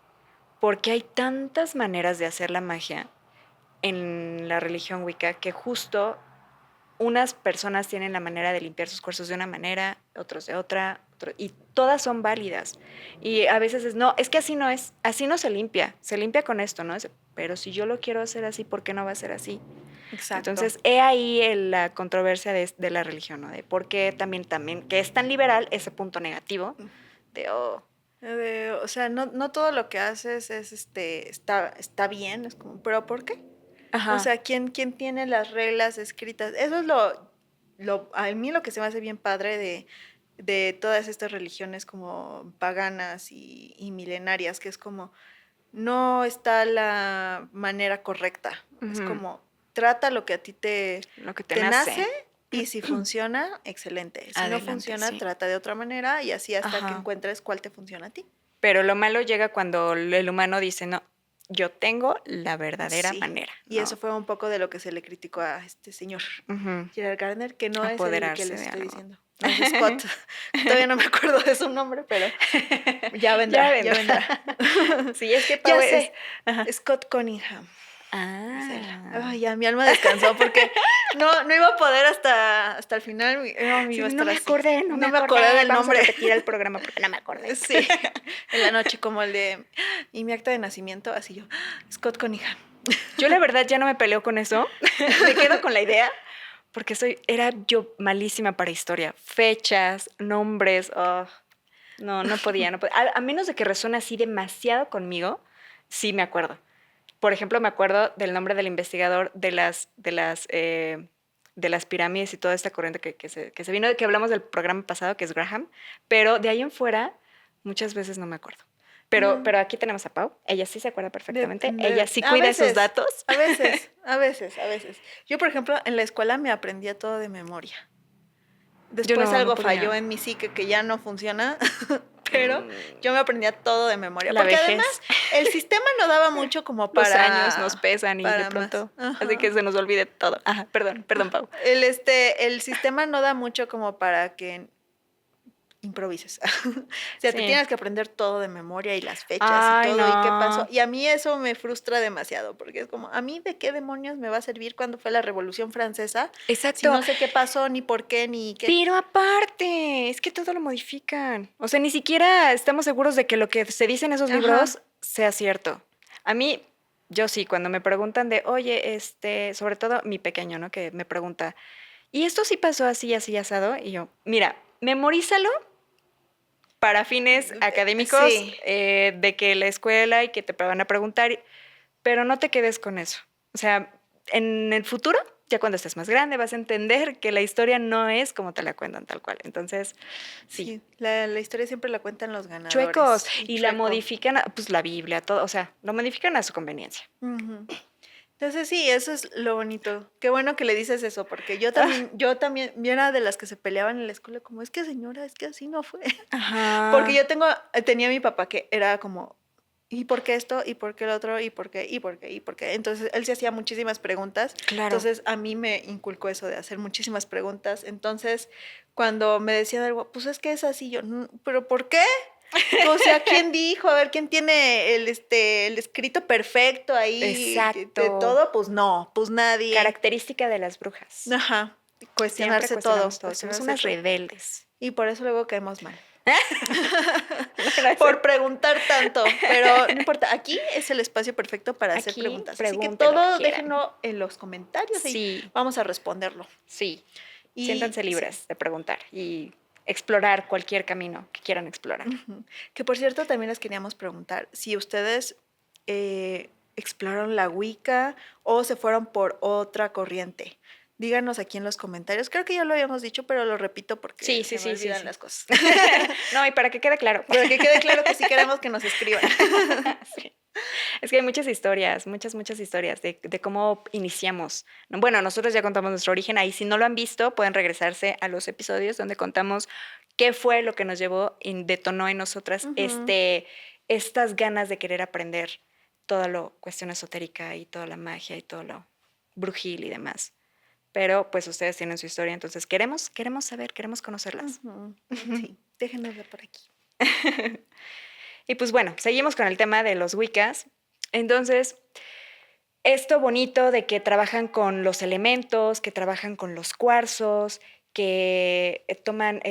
porque hay tantas maneras de hacer la magia en la religión Wicca que justo unas personas tienen la manera de limpiar sus cuarzos de una manera, otros de otra, y todas son válidas. Y a veces es, no, es que así no es, así no se limpia con esto, ¿no? Pero si yo lo quiero hacer así, ¿por qué no va a ser así? Exacto. Entonces, he ahí la controversia de la religión, ¿no? De por qué también, que es tan liberal, ese punto negativo, de, oh, O sea, no todo lo que haces es está bien, es como, pero ¿por qué? O ajá, sea, ¿quién tiene las reglas escritas? Eso es a mí lo que se me hace bien padre de todas estas religiones como paganas y milenarias, que es como, no está la manera correcta. Es ujú, como, trata lo que a ti te, lo que te te nace, nace, y si funciona, excelente. Si no adelante, funciona, sí. trata de otra manera y así hasta que Ajá. encuentres cuál te funciona a ti. Pero lo malo llega cuando el humano dice, no, yo tengo la verdadera Sí. manera, Y eso ¿no? fue un poco de lo que se le criticó a este señor Ujú. Gerard Gardner, que no es el que Apoderarse les de estoy algo. diciendo. No es Scott. Todavía no me acuerdo de su nombre, pero ya Ya vendrá, ya vendrá. vendrá. Sí, es que Pau Ya es. sé, Ajá. Scott Cunningham. Es él. Ah. Ay, ya mi alma descansó porque no iba a poder hasta el final. No, Sí, iba a no estar me así. acordé, no me No me acordé acordé. del Vamos a nombre. repetir el programa porque no me acordé. Sí, en la noche, como el de. Y mi acta de nacimiento, así yo. Scott Cunningham. Yo la verdad ya no me peleo con eso. Me quedo con la idea porque era yo malísima para historia. Fechas, nombres. Oh, no podía, no podía. A menos de que resuene así demasiado conmigo, sí me acuerdo. Por ejemplo, me acuerdo del nombre del investigador de las pirámides y toda esta corriente que se vino, de que hablamos del programa pasado, que es Graham, pero de ahí en fuera muchas veces no me acuerdo. Pero aquí tenemos a Pau. Ella sí se acuerda perfectamente. Ella sí A cuida sus veces, datos. a veces, a veces, a veces. Yo, por ejemplo, en la escuela me aprendía todo de memoria. Yo Después no algo falló podía. en mi psique que ya no funciona, pero yo me aprendía todo de memoria. La Porque además vejez. el sistema no daba mucho como Los años nos pesan y de para más. pronto hace Ajá. que se nos olvide todo. Ajá, perdón, Pau. El sistema no da mucho como para que improvises. O sea, te Sí. tienes que aprender todo de memoria y las fechas y Ay, todo y qué pasó. no. Y a mí eso me frustra demasiado porque es como, ¿a mí de qué demonios me va a servir cuando fue la Revolución Francesa si Exacto. no sé qué pasó, ni por qué, ni qué? Pero aparte, es que todo lo modifican. O sea, ni siquiera estamos seguros de que lo que se dice en esos Ajá. libros sea cierto. A mí, yo sí, cuando me preguntan de, oye, sobre todo mi pequeño, ¿no? Que me pregunta, ¿y esto sí pasó así, así, asado? Y yo, mira, memorízalo para fines académicos, Sí. de que la escuela y que te van a preguntar, pero no te quedes con eso. O sea, en el futuro, ya cuando estés más grande, vas a entender que la historia no es como te la cuentan tal cual. Entonces, sí, Sí, la historia siempre la cuentan los chuecos ganadores y y la chueco. modifican, pues la Biblia, todo, o sea, lo modifican a su conveniencia. Ujú. Entonces sí, eso es lo bonito. Qué bueno que le dices eso, porque Ah, yo también, yo era de las que se peleaban en la escuela, como, es que señora, es que así no fue. Porque ajá, yo tenía a mi papá que era como, ¿y por qué esto? ¿Y por qué el otro? ¿Y por qué? ¿Y por qué? ¿Y por qué? Entonces él se hacía muchísimas preguntas. claro. Entonces a mí me inculcó eso de hacer muchísimas preguntas. Entonces cuando me decían algo, pues es que es así, yo, ¿pero por qué? O sea, ¿quién dijo? A ver, ¿quién tiene el escrito perfecto ahí de Exacto. todo? Pues no, pues nadie. Característica de las brujas. Ajá, Siempre cuestionarse todo, cuestionamos todo. Somos cuestionarse unas todo. rebeldes. Y por eso luego caemos mal. No, no es Por cierto. preguntar tanto, pero no importa, aquí es el espacio perfecto para hacer Aquí preguntas. Así que pregunten lo que todo quieran. déjenlo en los comentarios y Sí, vamos a responderlo. sí. Y Siéntanse sí. libres de preguntar y explorar cualquier camino que quieran explorar. Ujú. Que por cierto, también les queríamos preguntar si ustedes exploraron la Wicca o se fueron por otra corriente. Díganos aquí en los comentarios. Creo que ya lo habíamos dicho, pero lo repito porque Sí, sí, se me sí, sí, olvidan sí. las cosas. No, y para que quede claro. Para que quede claro que sí queremos que nos escriban. Sí. Es que hay muchas historias, muchas historias de cómo iniciamos. Bueno, nosotros ya contamos nuestro origen. Ahí, si no lo han visto, pueden regresarse a los episodios donde contamos qué fue lo que nos llevó y detonó en nosotras Ujú, estas ganas de querer aprender toda la cuestión esotérica y toda la magia y todo lo brujil y demás. Pero pues ustedes tienen su historia, entonces queremos saber, queremos conocerlas. ujú. Sí, déjenosla por aquí. Y pues bueno, seguimos con el tema de los Wiccas. Entonces, esto bonito de que trabajan con los elementos, que trabajan con los cuarzos, que toman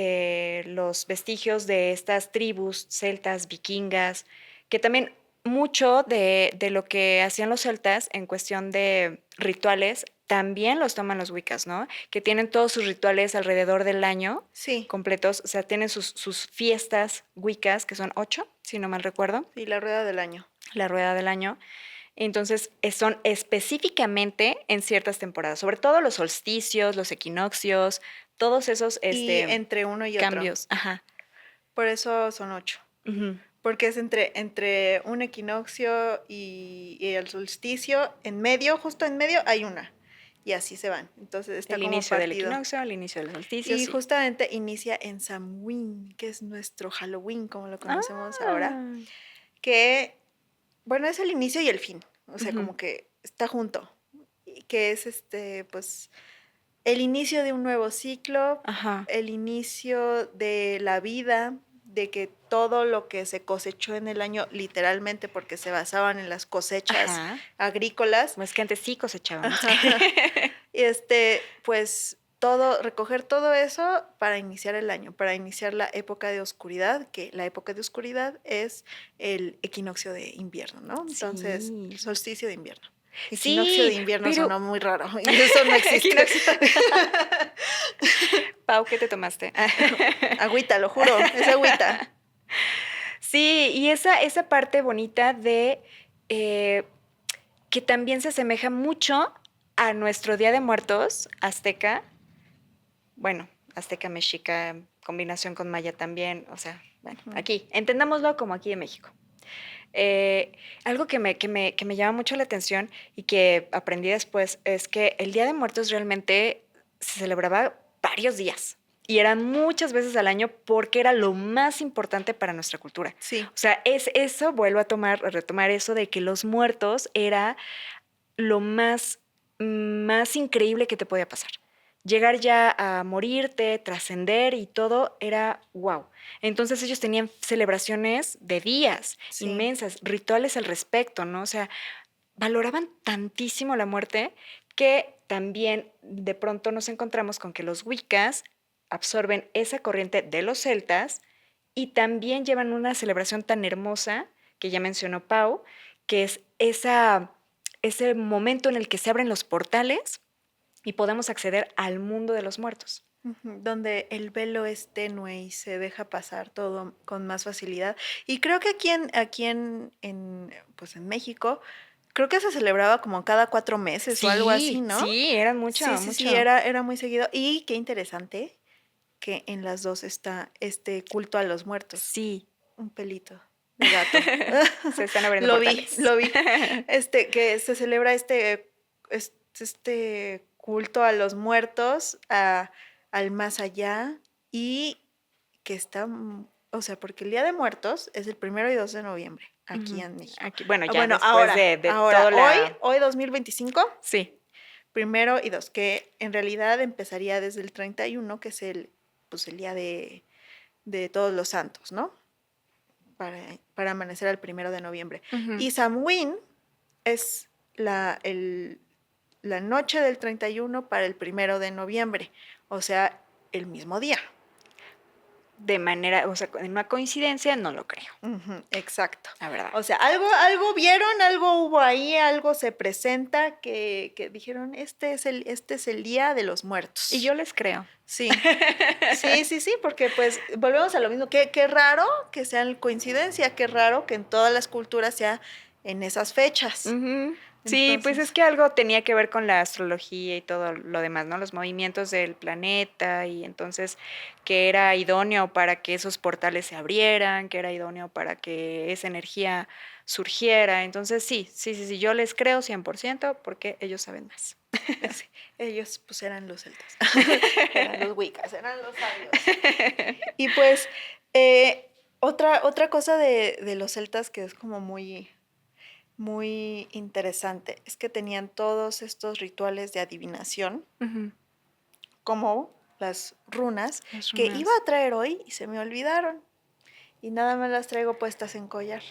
los vestigios de estas tribus celtas, vikingas, que también mucho de lo que hacían los celtas en cuestión de rituales, también los toman los Wiccas, ¿no? Que tienen todos sus rituales alrededor del año Sí, completos, o sea, tienen sus fiestas Wiccas, que son 8, si no mal recuerdo, sí, la rueda del año. la rueda del año. Entonces, son específicamente en ciertas temporadas, sobre todo los solsticios, los equinoccios, todos esos Y entre uno y otro. cambios. Ajá. Por eso son 8. Ujú. Porque es entre un equinoccio y el solsticio, en medio, justo en medio, hay una. Y así se van. Entonces está El como inicio del partido. equinoccio, el inicio del solsticio, Y sí. justamente inicia en Samhain, que es nuestro Halloween, como lo conocemos ahora. Ah, Que, bueno, es el inicio y el fin. O sea, ujú. como que está junto. Y que es pues el inicio de un nuevo ciclo, Ajá, el inicio de la vida, de que todo lo que se cosechó en el año, literalmente porque se basaban en las cosechas ajá. agrícolas, Es que antes sí cosechábamos. pues todo, recoger todo eso para iniciar el año, para iniciar la época de oscuridad, que la época de oscuridad es el equinoccio de invierno, ¿no? Entonces, el Sí. solsticio de invierno. Equinoccio de Sí, invierno pero sonó muy raro y eso no existe. equinoccio. Pau, ¿qué te tomaste? Agüita, lo juro, es agüita. Sí, y esa parte bonita de eh, que también se asemeja mucho a nuestro Día de Muertos azteca, bueno, azteca mexica, combinación con maya también, o sea, bueno, Ujú. aquí, entendámoslo como aquí en México. Eh, algo que me llama mucho la atención y que aprendí después es que el Día de Muertos realmente se celebraba varios días y eran muchas veces al año porque era lo más importante para nuestra cultura. Sí, O sea, es eso, vuelvo a retomar eso de que los muertos era lo más increíble que te podía pasar. Llegar ya a morirte, trascender y todo era wow. Entonces ellos tenían celebraciones de días sí. inmensas, rituales al respecto, ¿no? O sea, valoraban tantísimo la muerte que también de pronto nos encontramos con que los Wiccas absorben esa corriente de los celtas y también llevan una celebración tan hermosa que ya mencionó Pau, que es ese momento en el que se abren los portales y podemos acceder al mundo de los muertos. Ujú, donde el velo es tenue y se deja pasar todo con más facilidad. Y creo que pues en México, creo que se celebraba como cada 4 meses o algo así, Sí, ¿no? sí, eran mucho, Sí, sí, sí, mucho. era muy seguido. Y qué interesante que en las dos está este culto a los muertos. Sí. Un pelito de gato. Se están abriendo Lo vi, portales. lo vi. Que se celebra este culto a los muertos, al más allá, y que está, o sea, porque el Día de Muertos es el 1 y 2 de noviembre, aquí Ujú. en México. Aquí, bueno, Ah, ya bueno, después de ahora, todo hoy, la... hoy 2025, Sí. 1 y 2, que en realidad empezaría desde el 31, que es pues el día de Todos los Santos, ¿no? Para amanecer al 1 de noviembre. Ujú. Y Samhain es la noche del 31 para el 1 de noviembre, o sea, el mismo día. De manera, o sea, en una coincidencia no lo creo, Ujú, exacto. la verdad. O sea, algo vieron, algo hubo ahí, algo se presenta que dijeron, este es el Día de los Y Muertos. yo les creo. Sí, sí, sí, sí, porque pues volvemos a lo mismo. Qué raro que sean coincidencia, qué raro que en todas las culturas sea en esas fechas. Ujú. Sí, pues es Entonces, que algo tenía que ver con la astrología y todo lo demás, ¿no? Los movimientos del planeta y entonces que era idóneo para que esos portales se abrieran, que era idóneo para que esa energía surgiera. Entonces sí, sí, sí, sí, yo les creo 100% porque ellos saben más. sí, ellos pues eran los celtas, eran los wiccas, eran los sabios. Y pues otra cosa de los celtas que es como muy, muy interesante es que tenían todos estos rituales de adivinación, Ujú. como las runas, Las que iba runas. a traer hoy y se me olvidaron. Y nada más las traigo puestas en collar.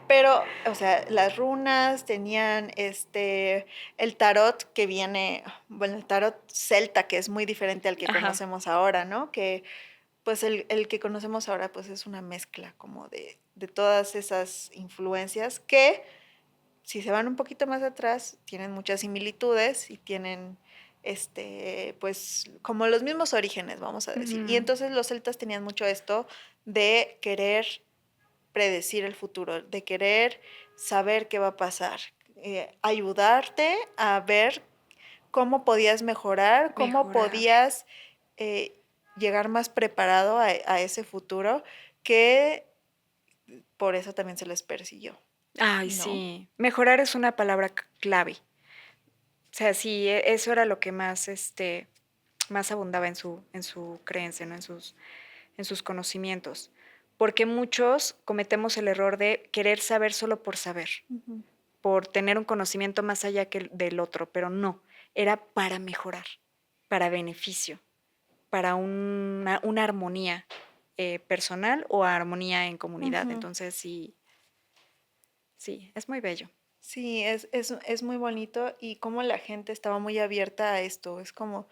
Pero, o sea, las runas tenían el tarot que viene, bueno, el tarot celta, que es muy diferente al que Ajá. conocemos ahora, ¿no? Que pues el que conocemos ahora pues es una mezcla como de todas esas influencias que si se van un poquito más atrás tienen muchas similitudes y tienen pues como los mismos orígenes, vamos a decir. Y Ujú. entonces los celtas tenían mucho esto de querer predecir el futuro, de querer saber qué va a pasar, ayudarte a ver cómo podías mejorar, cómo Mejorar. podías eh, llegar más preparado a ese futuro, que por eso también se les persiguió, Ay, ¿no? sí. Mejorar es una palabra clave. O sea, sí, eso era lo que más, más abundaba en su creencia, ¿no? En sus conocimientos. Porque muchos cometemos el error de querer saber solo por saber, Ujú, por tener un conocimiento más allá que del otro, pero no, era para mejorar, para beneficio, para una armonía personal o armonía en comunidad. ujú. Entonces, sí, sí, es muy bello. Sí, es muy bonito y como la gente estaba muy abierta a esto. Es como,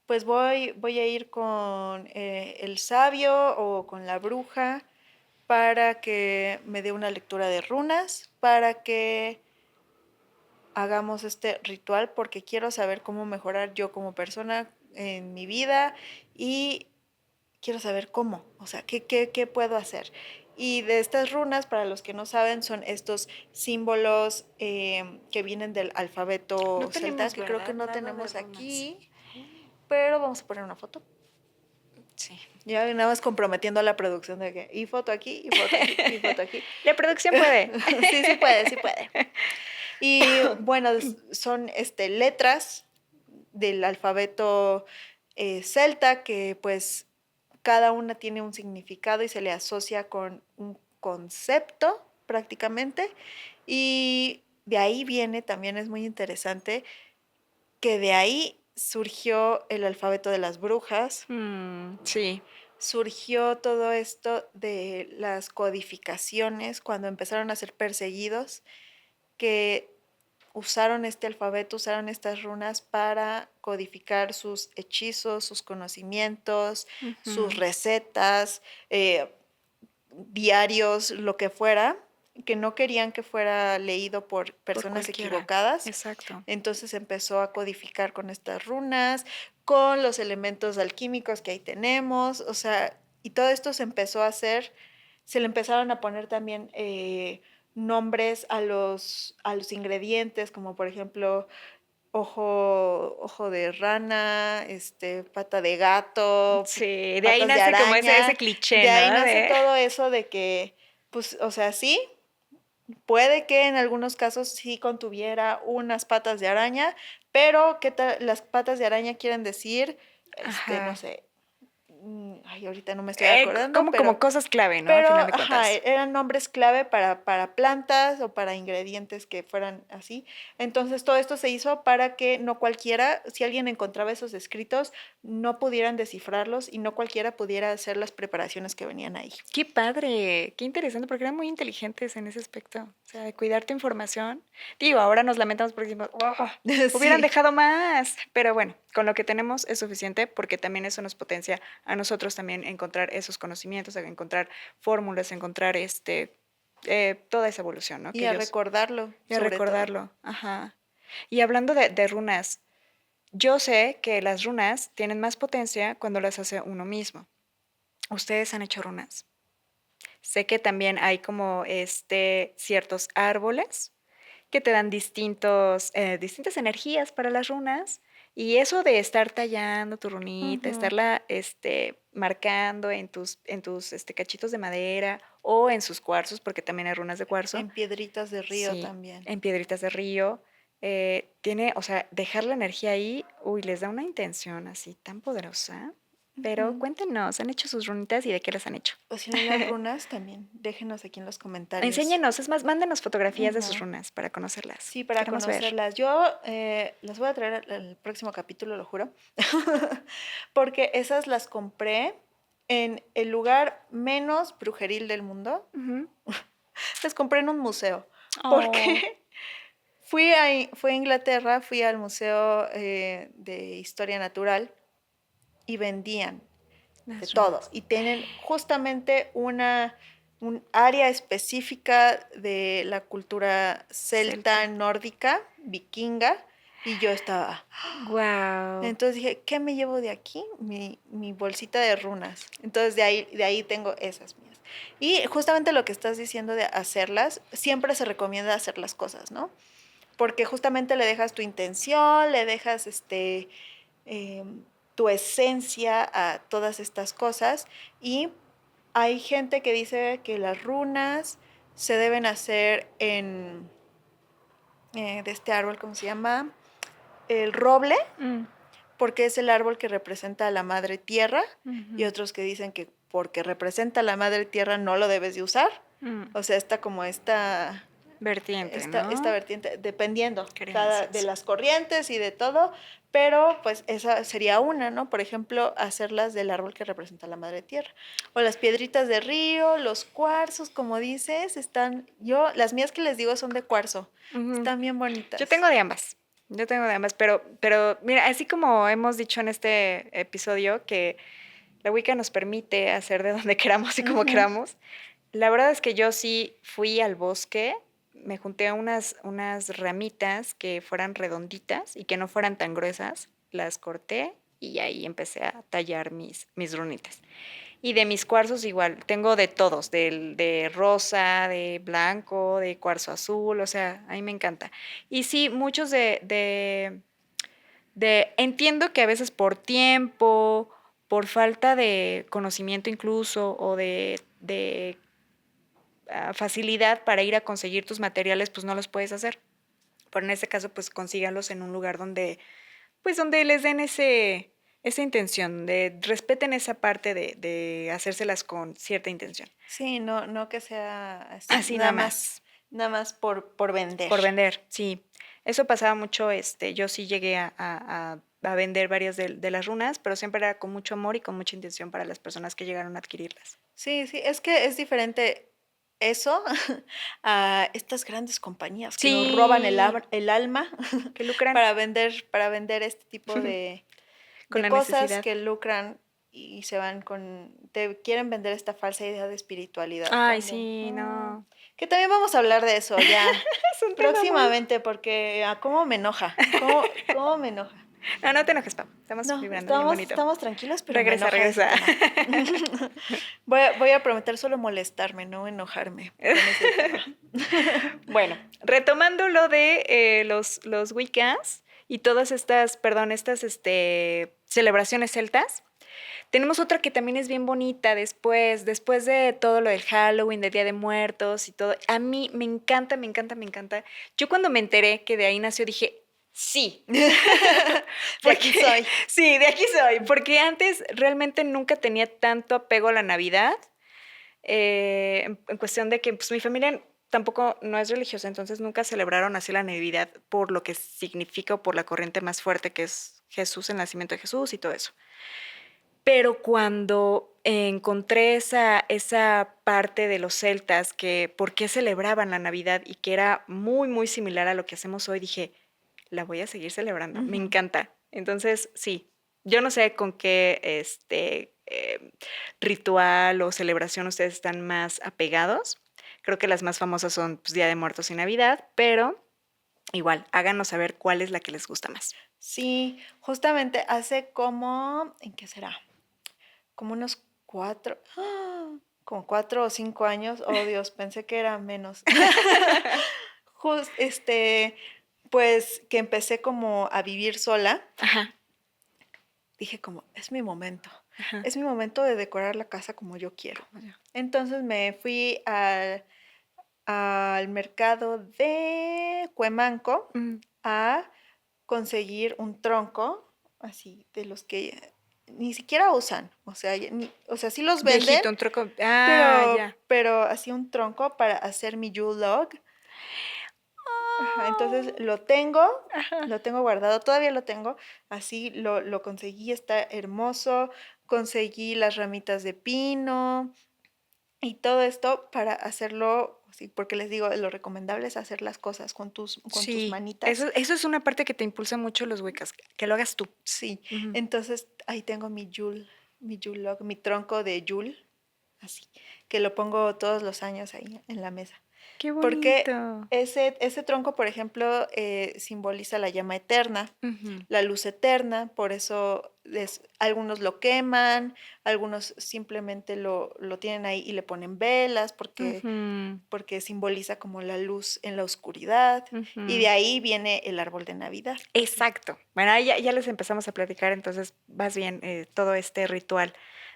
pues voy a ir con el sabio o con la bruja para que me dé una lectura de runas, para que hagamos este ritual, porque quiero saber cómo mejorar yo como persona en mi vida y quiero saber cómo, o sea, qué puedo hacer. Y de estas runas, para los que no saben, son estos símbolos que vienen del No alfabeto celta, tenemos, que creo que ¿verdad? no Nada de tenemos runas. aquí, pero vamos a poner una foto. Sí. Ya nada más comprometiendo a la producción de que, y foto aquí, y foto aquí, y foto aquí. La producción puede. Sí, sí puede, sí puede. Y bueno, son letras del alfabeto celta que pues cada una tiene un significado y se le asocia con un concepto prácticamente. Y de ahí viene, también es muy interesante, que de ahí surgió el alfabeto de las brujas, Sí. surgió todo esto de las codificaciones cuando empezaron a ser perseguidos, que usaron este alfabeto, usaron estas runas para codificar sus hechizos, sus conocimientos, sus recetas, diarios, lo que fuera, que no querían que fuera leído por Por personas cualquiera. equivocadas. Exacto. Entonces empezó a codificar con estas runas, con los elementos alquímicos que ahí tenemos, o sea, y todo esto se empezó a hacer, se le empezaron a poner también nombres a los ingredientes, como por ejemplo ojo de rana, pata de gato, Sí, de ahí patas de nace como ese araña, cliché, de ¿no? ahí nace todo eso de que, pues, o sea, sí, puede que en algunos casos sí contuviera unas patas de araña, pero ¿qué tal? Las patas de araña quieren decir, no Ajá. sé, ay, ahorita no me estoy acordando, Como cosas clave, ¿no? Al pero, final de ajá, cuentas. eran nombres clave para plantas o para ingredientes que fueran así. Entonces, todo esto se hizo para que no cualquiera, si alguien encontraba esos escritos, no pudieran descifrarlos y no cualquiera pudiera hacer las preparaciones que venían ahí. Qué padre, qué interesante, porque eran muy inteligentes en ese aspecto. O sea, de cuidar tu información. Digo, ahora nos lamentamos porque decimos, "Oh, hubieran Sí. dejado más". Pero bueno, con lo que tenemos es suficiente porque también eso nos potencia a nosotros también encontrar esos conocimientos, a encontrar fórmulas, encontrar toda esa evolución, ¿no? Y Que a ellos, recordarlo, y a sobre todo. recordarlo. Ajá. Y hablando de runas, yo sé que las runas tienen más potencia cuando las hace uno mismo. ¿Ustedes han hecho runas? Sé que también hay como ciertos árboles que te dan distintas energías para las runas. Y eso de estar tallando tu runita, Ujú. estarla marcando en tus cachitos de madera o en sus cuarzos, porque también hay runas de cuarzo, En piedritas de río sí, también. en piedritas de río. O sea, dejar la energía ahí, uy, les da una intención así tan poderosa. Pero Ujú. cuéntenos, ¿han hecho sus runitas y de qué las han hecho? O si no las runas también, déjenos aquí en los comentarios. Enséñenos, es más, mándenos fotografías de sus Ujú. runas para conocerlas. Sí, para Queremos ver. conocerlas. Yo las voy a traer al próximo capítulo, lo juro, porque esas las compré en el lugar menos brujeril del mundo. Ujú. Las compré en un museo, Oh, porque fui a Inglaterra, fui al Museo de Historia Natural y vendían de las todo. runas. Y tienen justamente un área específica de la cultura celta, Celta. nórdica, vikinga, y yo estaba. Wow. Entonces dije, ¿qué me llevo de aquí? Mi bolsita de runas. Entonces de ahí tengo esas mías. Y justamente lo que estás diciendo de hacerlas, siempre se recomienda hacer las cosas, ¿no? Porque justamente le dejas tu intención, le dejas tu esencia a todas estas cosas. Y hay gente que dice que las runas se deben hacer de este árbol, ¿cómo se llama? El roble, Mm, porque es el árbol que representa a la madre tierra, y ujú, otros que dicen que porque representa a la madre tierra no lo debes de usar. mm. O sea, está como Vertiente, esta ¿no? vertiente, dependiendo de Creencias. las corrientes y de todo, pero pues esa sería una, ¿no? Por ejemplo, hacerlas del árbol que representa la madre tierra. O las piedritas de río, los cuarzos, como dices, las mías que les digo son de cuarzo, Ujú. están bien Yo bonitas. tengo de ambas. Yo tengo de ambas, pero mira, así como hemos dicho en este episodio que la Wicca nos permite hacer de donde queramos y como Ujú. queramos, la verdad es que yo sí fui al bosque, me junté a unas ramitas que fueran redonditas y que no fueran tan gruesas, las corté y ahí empecé a tallar mis runitas. Y de mis cuarzos igual, tengo de todos, de rosa, de blanco, de cuarzo azul, o sea, a mí me encanta. Y sí, entiendo que a veces por tiempo, por falta de conocimiento incluso o de facilidad para ir a conseguir tus materiales, pues no los puedes hacer. Pero en este caso, pues consíganlos en un lugar donde, pues donde les den esa intención, de respeten esa parte de hacérselas con cierta intención. Sí, no que sea así, Así nada más. nada más por vender. Por vender, sí. Eso pasaba mucho, yo sí llegué a vender varias de las runas, pero siempre era con mucho amor y con mucha intención para las personas que llegaron a adquirirlas. Sí, es que es diferente eso a estas grandes compañías que nos roban Sí, el alma que lucran para vender este tipo con de la cosas necesidad. que lucran y se van te quieren vender esta falsa idea de espiritualidad Ay, cuando sí, no. que también vamos a hablar de eso ya Es un tema muy... próximamente porque cómo me enoja, cómo me enoja. No, no te enojes, Pau. Estamos No, vibrando bien bonito. estamos tranquilos, pero me Regresa, enoja ese regresa. tema. Voy a prometer solo molestarme, no enojarme con ese tema. Bueno, retomando lo de los Wiccas y todas estas, perdón, estas celebraciones celtas, tenemos otra que también es bien bonita después de todo lo del Halloween, de Día de Muertos y todo. A mí me encanta, me encanta, me encanta. Yo cuando me enteré que de ahí nació dije, sí. De aquí soy. Sí, de aquí soy, porque antes realmente nunca tenía tanto apego a la Navidad, en cuestión de que pues, mi familia tampoco no es religiosa, entonces nunca celebraron así la Navidad por lo que significa o por la corriente más fuerte que es Jesús, el nacimiento de Jesús y todo eso. Pero cuando encontré esa parte de los celtas, que por qué celebraban la Navidad y que era muy, muy similar a lo que hacemos hoy, dije, la voy a seguir celebrando, me encanta. Entonces, sí, yo no sé con qué ritual o celebración ustedes están más apegados. Creo que las más famosas son pues, Día de Muertos y Navidad, pero igual, háganos saber cuál es la que les gusta más. Sí, justamente hace ¿en qué será? Como unos como 4 o 5 años. Oh Dios, pensé que era menos. Just, pues que empecé como a vivir sola. Ajá, Dije como, es mi momento. ajá. Es mi momento de decorar la casa como yo quiero. Entonces me fui al mercado de Cuemanco Mm. a conseguir un tronco, así, de los que ni siquiera usan. O sea, sí los venden, Viejito, un troco. Ah, ya. pero así un tronco para hacer mi Yule log. Ajá, entonces Ajá. lo tengo guardado, todavía lo tengo, así lo conseguí, está hermoso, conseguí las ramitas de pino y todo esto para hacerlo, sí, porque les digo, lo recomendable es hacer las cosas con tus Sí, manitas. eso es una parte que te impulsa mucho los Wiccas, que lo hagas tú. Sí, Ujú. entonces ahí tengo mi Yule log, mi tronco de Yule, así, que lo pongo todos los años ahí en la mesa. Qué Porque bonito. ese tronco, por ejemplo, simboliza la llama eterna, Ujú, la luz eterna, por eso algunos lo queman, algunos simplemente lo tienen ahí y le ponen velas ujú, porque simboliza como la luz en la oscuridad y de ujú. ahí viene el árbol de Navidad. Exacto. Bueno, ahí ya les empezamos a platicar, entonces vas bien todo este ritual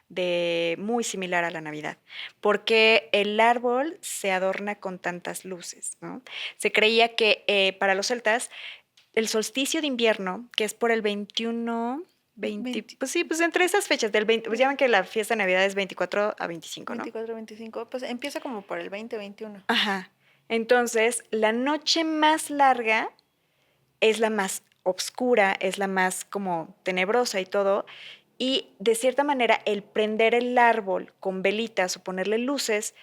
de muy similar a la Navidad, porque el árbol se adorna con tantas luces, ¿no? Se creía que para los celtas el solsticio de invierno, que es por el 21, 20, 20, pues sí, pues entre esas fechas del 20, pues ya ven que la fiesta de Navidad es 24 a 25, ¿no? 24, 25, pues empieza como por el 20, 21. Ajá. Entonces, la noche más larga es la más oscura, es la más como tenebrosa y todo. Y de cierta manera, el prender el árbol con velitas o ponerle luces,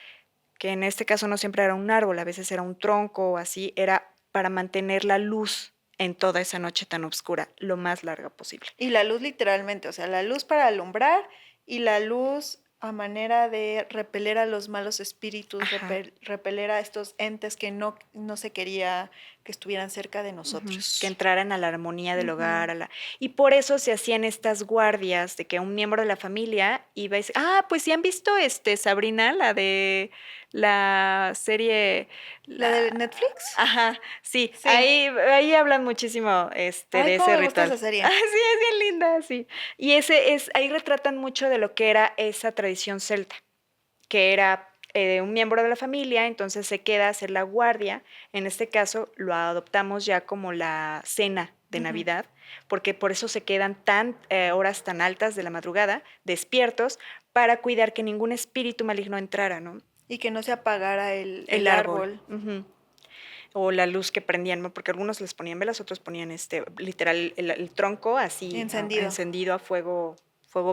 que en este caso no siempre era un árbol, a veces era un tronco o así, era para mantener la luz en toda esa noche tan oscura, lo más larga posible. Y la luz literalmente, o sea, la luz para alumbrar y la luz a manera de repeler a los malos espíritus, Ajá. repeler a estos entes que no se quería que estuvieran cerca de Ujú, que nosotros. entraran a la armonía del hogar, Ujú. y por eso se hacían estas guardias de que un miembro de la familia iba y pues, ¿sí han visto, Sabrina, la de la serie, ¿La de la Netflix? ajá, sí, Sí. ahí hablan muchísimo, Ay, de cómo ese me gusta esa ritual. serie. Sí, es bien linda, sí. Y ahí retratan mucho de lo que era esa tradición celta, que era, un miembro de la familia, entonces se queda a hacer la guardia. En este caso, lo adoptamos ya como la cena de Ujú. Navidad, porque por eso se quedan horas tan altas de la madrugada, despiertos, para cuidar que ningún espíritu maligno entrara, ¿no? Y que no se apagara El el árbol. árbol. Ujú. O la luz que prendían, ¿no? Porque algunos les ponían velas, otros ponían literal el tronco así Encendido. encendido a fuego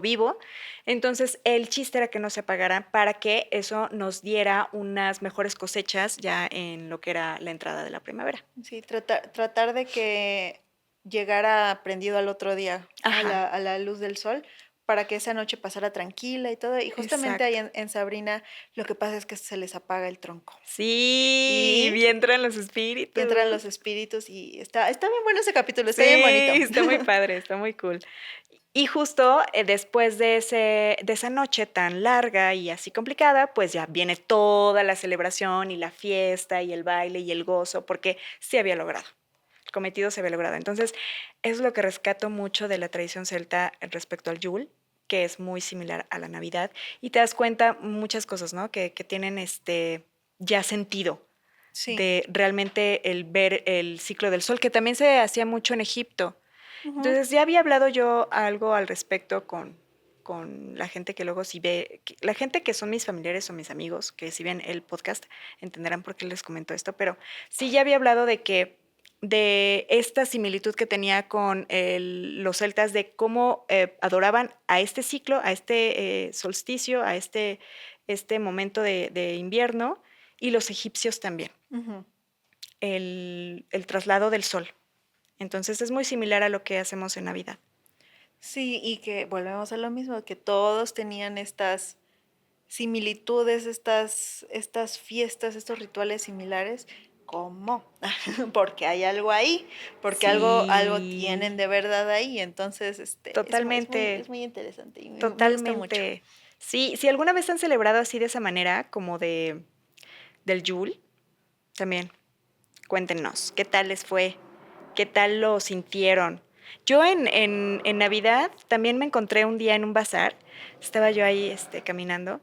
vivo. Entonces, el chiste era que no se apagara para que eso nos diera unas mejores cosechas ya en lo que era la entrada de la primavera. Sí, tratar de que llegara prendido al otro día Ajá, a la luz del sol para que esa noche pasara tranquila y todo. Y justamente ahí exacto. en Sabrina lo que pasa es que se les apaga el tronco. Sí, Y bien entran los y entran espíritus. los espíritus y está bien bueno ese capítulo, está Sí, bien bonito. está muy padre, está muy cool. Y justo, después de esa noche tan larga y así complicada, pues ya viene toda la celebración y la fiesta y el baile y el gozo, porque se había logrado, el cometido se había logrado. Entonces, es lo que rescato mucho de la tradición celta respecto al Yule, que es muy similar a la Navidad, y te das cuenta muchas cosas, ¿no? Que tienen ya sentido Sí. de realmente el ver el ciclo del sol, que también se hacía mucho en Egipto. Ujú. Entonces, ya había hablado yo algo al respecto con la gente que luego si ve, la gente que son mis familiares o mis amigos, que si ven el podcast, entenderán por qué les comento esto, pero sí ya había hablado de esta similitud que tenía con los celtas, de cómo adoraban a este ciclo, a este solsticio, a este momento de invierno, y los egipcios también, Ujú. el traslado del sol. Entonces es muy similar a lo que hacemos en Navidad. Sí, y que volvemos a lo mismo, que todos tenían estas similitudes, estas fiestas, estos rituales similares. ¿Cómo? Porque hay algo ahí, porque algo Sí, tienen de verdad ahí. Entonces, totalmente, es muy interesante y me gusta mucho. totalmente. Sí, si alguna vez han celebrado así de esa manera, como del Yule, también cuéntenos, ¿qué tal les fue? ¿Qué tal lo sintieron? Yo en Navidad también me encontré un día en un bazar, estaba yo ahí caminando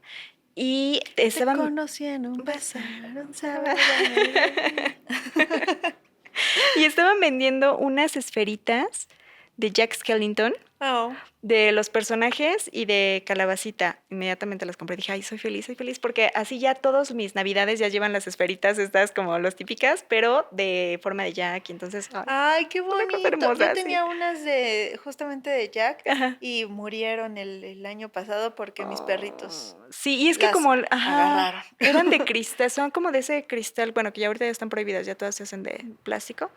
y Te estaban... conocí en un Bazar, bazar un estaba- sábado a mediodía. y estaban vendiendo unas esferitas de Jack Skellington, Oh, de los personajes y de Calabacita. Inmediatamente las compré. Dije, ay, soy feliz, porque así ya todos mis navidades ya llevan las esferitas estas como las típicas, pero de forma de Jack. Y entonces, ay, ay, qué una cosa bonito. Yo hermosa, sí. tenía unas justamente de Jack Ajá. y murieron el año pasado porque mis perritos Sí, y es que las como, ajá, agarraron. eran de cristal, son como de ese cristal, bueno, que ya ahorita ya están prohibidas, ya todas se hacen de plástico,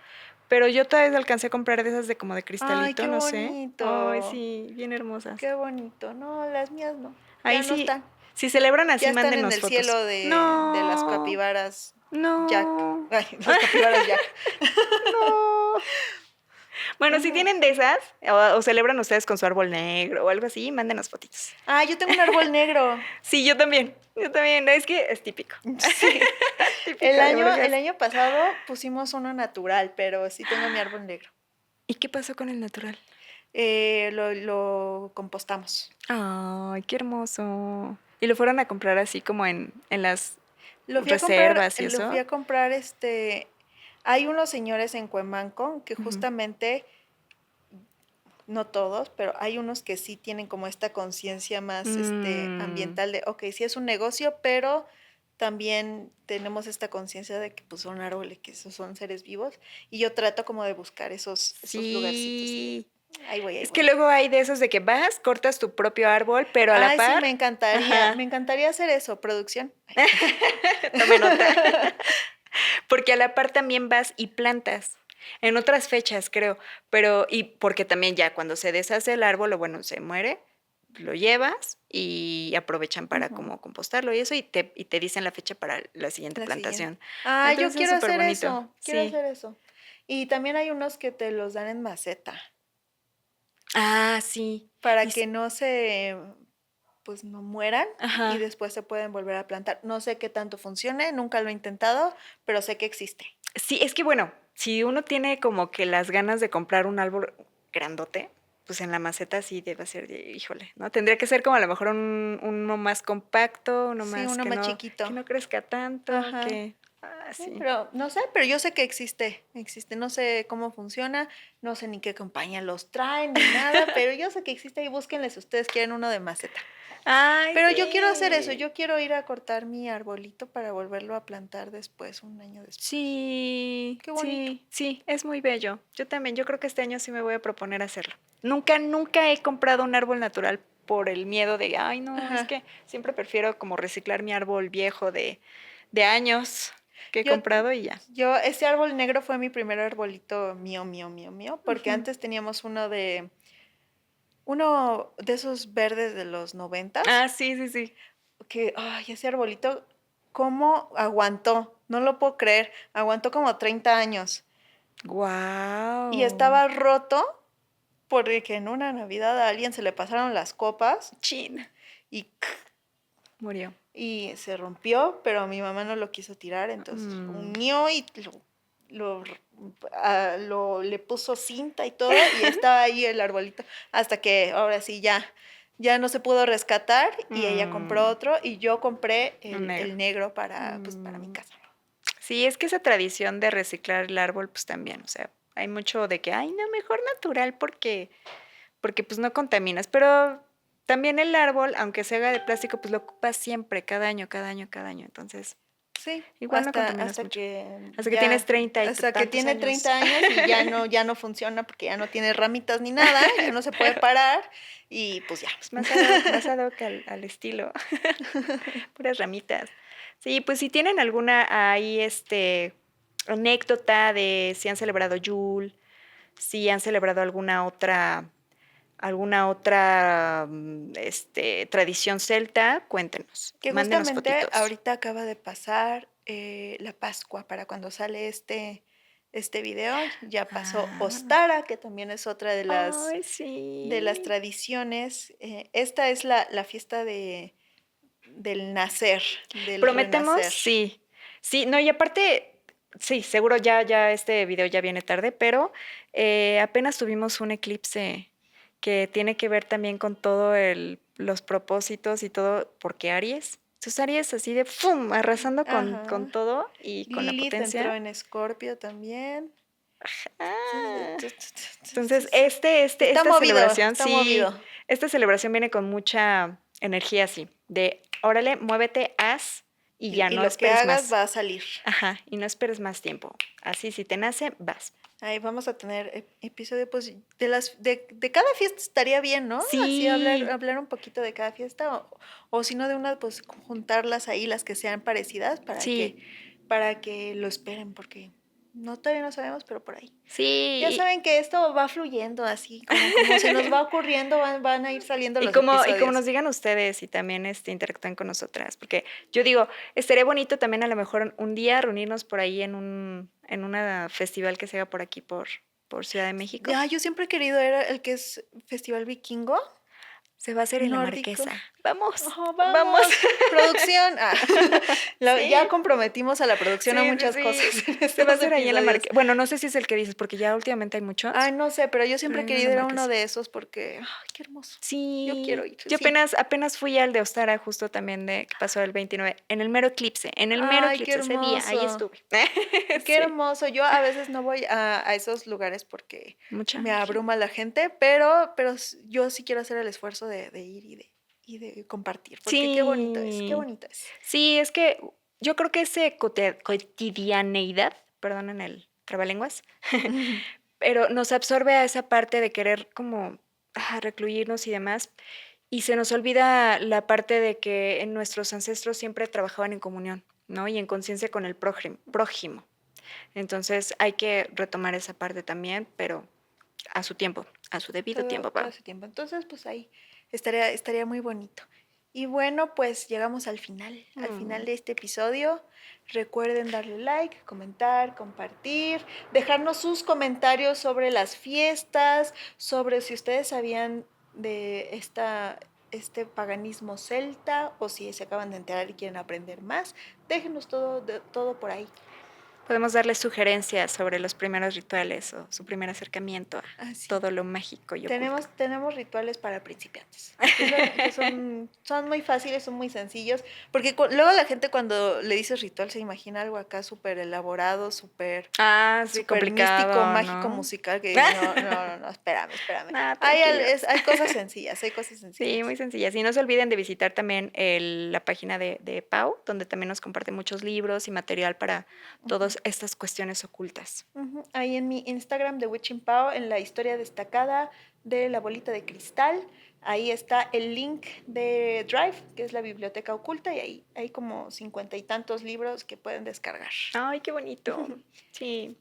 pero yo todavía alcancé a comprar de esas de como de Ay, cristalito, qué no sé. Ay, bonito. sí, bien hermosas. Qué bonito. No, las mías no. Ahí Ya no sí, están. si celebran Ya así, están en mándenos el fotos. cielo de las No, capibaras Jack. no, Ay, los capibaras Jack. no. Bueno, si Ujú. tienen de esas, o celebran ustedes con su árbol negro o algo así, mándenos fotitos. Ah, yo tengo un árbol negro. Sí, yo también, es que es típico, Sí. típico de El Burgas. año pasado pusimos uno natural, pero sí tengo mi árbol negro. ¿Y qué pasó con el natural? Lo compostamos. Ay, qué hermoso. ¿Y lo fueron a comprar así como en las reservas y Lo eso? fui a comprar, hay unos señores en Cuemanco que Ujú. justamente, no todos, pero hay unos que sí tienen como esta conciencia más, Mm, ambiental de, okey, sí es un negocio, pero también tenemos esta conciencia de que, pues, son árboles, que son seres vivos, y yo trato como de buscar esos lugarcitos y sí. ahí voy, ahí Es que voy. luego hay de esos de que vas, cortas tu propio árbol, pero a la Ay, sí, par, me ajá, encantaría hacer eso, producción. tome nota. Porque a la par también vas y plantas. En otras fechas, creo. Pero, y porque también ya cuando se deshace el árbol, o bueno, se muere, lo llevas y aprovechan para Ujú, como compostarlo y eso, y te dicen la fecha para la siguiente la siguiente. plantación. Ah, yo Entonces es quiero súper hacer bonito. eso, quiero Sí. hacer eso. Y también hay unos que te los dan en maceta Ah, sí. para Y que no se, pues no mueran y ajá. después se pueden volver a plantar. No sé qué tanto funcione, nunca lo he intentado, pero sé que existe. Sí, es que bueno, si uno tiene como que las ganas de comprar un árbol grandote, pues en la maceta sí debe ser, híjole, ¿no? Tendría que ser como a lo mejor uno más compacto, uno Sí, más uno más que chiquito. no crezca tanto, Ajá. que... Ah, Sí, sí. pero no sé, pero yo sé que existe, no sé cómo funciona, no sé ni qué compañía los trae ni nada, pero yo sé que existe y búsquenle si ustedes quieren uno de maceta. Ay, Pero yo quiero hacer eso, sí. yo quiero ir a cortar mi arbolito para volverlo a plantar después, un año después. Sí, Qué bonito. sí, sí, es muy bello. Yo también, yo creo que este año sí me voy a proponer hacerlo. Nunca he comprado un árbol natural por el miedo de, ay, no, es Ajá. que siempre prefiero como reciclar mi árbol viejo de años que he Yo, comprado y ya. ese árbol negro fue mi primer arbolito mío, porque Ujú. antes teníamos uno de esos verdes de los 90s. Ah, sí, sí, sí. Que, ay, ese arbolito, ¿cómo aguantó? No lo puedo creer. Aguantó como 30 años. Y Guau. estaba roto porque en una Navidad a alguien se le pasaron las copas Chin, y, murió. y se rompió, pero mi mamá no lo quiso tirar, entonces lo Mm. unió y lo, le puso cinta y todo y estaba ahí el arbolito hasta que ahora sí ya no se pudo rescatar y ella compró Mm, otro y yo compré un negro. el negro para, pues, para mi Mm. casa. Sí, es que esa tradición de reciclar el árbol, pues también, o sea, hay mucho de que, ay, no, mejor natural porque pues no contaminas, pero también el árbol, aunque se haga de plástico, pues lo ocupas siempre, cada año, cada año, cada año, entonces Sí, igual no hasta, contaminas hasta mucho. que Hasta que tienes 30 y hasta que tantos tiene años. 30 años y ya no funciona porque ya no tiene ramitas ni nada, ya no se puede parar y pues ya. Pues más ad hoc al estilo, puras ramitas. Sí, pues si tienen alguna ahí, anécdota de si han celebrado Yule, si han celebrado alguna otra tradición celta, cuéntenos, Que mándenos justamente fotitos. ahorita acaba de pasar la Pascua para cuando sale este video, ya pasó Ah, Ostara, que también es otra ay, de las sí. tradiciones. Esta es la fiesta del nacer, del Prometemos, renacer. sí. Sí, no, y aparte, sí, seguro ya este video ya viene tarde, pero apenas tuvimos un eclipse que tiene que ver también con todo los propósitos y todo, porque Aries, sus Aries así de ¡fum! Arrasando con Ajá. todo y con la Lilith entró potencia. en Escorpio también. Ah. Entonces, Está esta movido, celebración, está sí, movido. esta celebración viene con mucha energía así, de órale, muévete, haz y ya Y no lo que esperes hagas más. va a salir. Ajá, y no esperes más tiempo. Así, si te nace, vas. Ahí vamos a tener episodio, pues, de cada fiesta estaría bien, ¿no? Así Sí, hablar un poquito de cada fiesta, o si no de una, pues juntarlas ahí, las que sean parecidas, sí, para que lo esperen, porque no, todavía no sabemos, pero por ahí. Ya sí. saben que esto va fluyendo así, como se nos va ocurriendo, van a ir saliendo Y los como nos episodios. digan ustedes y también interactúen con nosotras, porque yo digo, estaría bonito también a lo mejor un día reunirnos por ahí en una festival que se haga por aquí por Ciudad de México. Ya, yo siempre he querido ir el que es Festival Vikingo, Se va a hacer en la nórdico. Marquesa. Vamos, Oh, vamos. vamos, producción. Ya Sí, comprometimos a la producción a sí, sí, muchas cosas sí. en Se va a estos hacer ahí en la episodios. Marquesa. Bueno, no sé si es el que dices, porque ya últimamente hay muchos, Ay, no sé, pero yo pero siempre he hay uno en la querido ir a uno Marquesa. de esos porque, ay, qué hermoso. Yo quiero Sí, ir, yo sí. apenas fui al de Ostara, justo también que pasó el 29, en el mero Ay, qué eclipse, ese día, ahí hermoso. estuve. Qué Sí, hermoso. Yo a veces no voy a esos lugares porque mucha me energía. abruma la gente, pero yo sí quiero hacer el esfuerzo de ir y de compartir, porque qué bonito es, qué Sí, bonito es. sí, es que yo creo que ese cotidianeidad, perdonen el trabalenguas, pero nos absorbe a esa parte de querer como recluirnos y demás, y se nos olvida la parte de que nuestros ancestros siempre trabajaban en comunión, ¿no? Y en conciencia con el prójimo. Entonces hay que retomar esa parte también, pero a su tiempo, a su debido Todo, tiempo, todo Pau. ese tiempo. Entonces, pues ahí estaría muy bonito. Y bueno, pues llegamos al final de este episodio. Recuerden darle like, comentar, compartir, dejarnos sus comentarios sobre las fiestas, sobre si ustedes sabían de este paganismo celta o si se acaban de enterar y quieren aprender más. Déjenos todo por ahí. Podemos darles sugerencias sobre los primeros rituales o su primer acercamiento a Así. todo lo mágico y oculto. Tenemos rituales para principiantes. Son muy fáciles, son muy sencillos. Porque luego la gente cuando le dices ritual se imagina algo acá súper elaborado, súper Sí, místico, complicado, mágico, ¿no? musical. Que no, espérame. Tranquilos. Hay cosas sencillas, hay cosas Sí, sencillas. muy sencillas. Y no se olviden de visitar también la página de Pau, donde también nos comparte muchos libros y material para todas estas cuestiones ocultas. Ahí en mi Instagram de Witching Pao, en la historia destacada de la bolita de cristal, ahí está el link de Drive, que es la biblioteca oculta, y ahí hay como 50 y tantos libros que pueden descargar. Ay, qué bonito. Sí.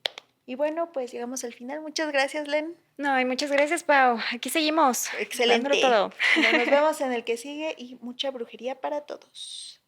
Y bueno, pues llegamos al final. Muchas gracias, Len. No, y muchas gracias, Pau. Aquí seguimos. Dándolo Excelente. todo. Nos vemos en el que sigue y mucha brujería para todos.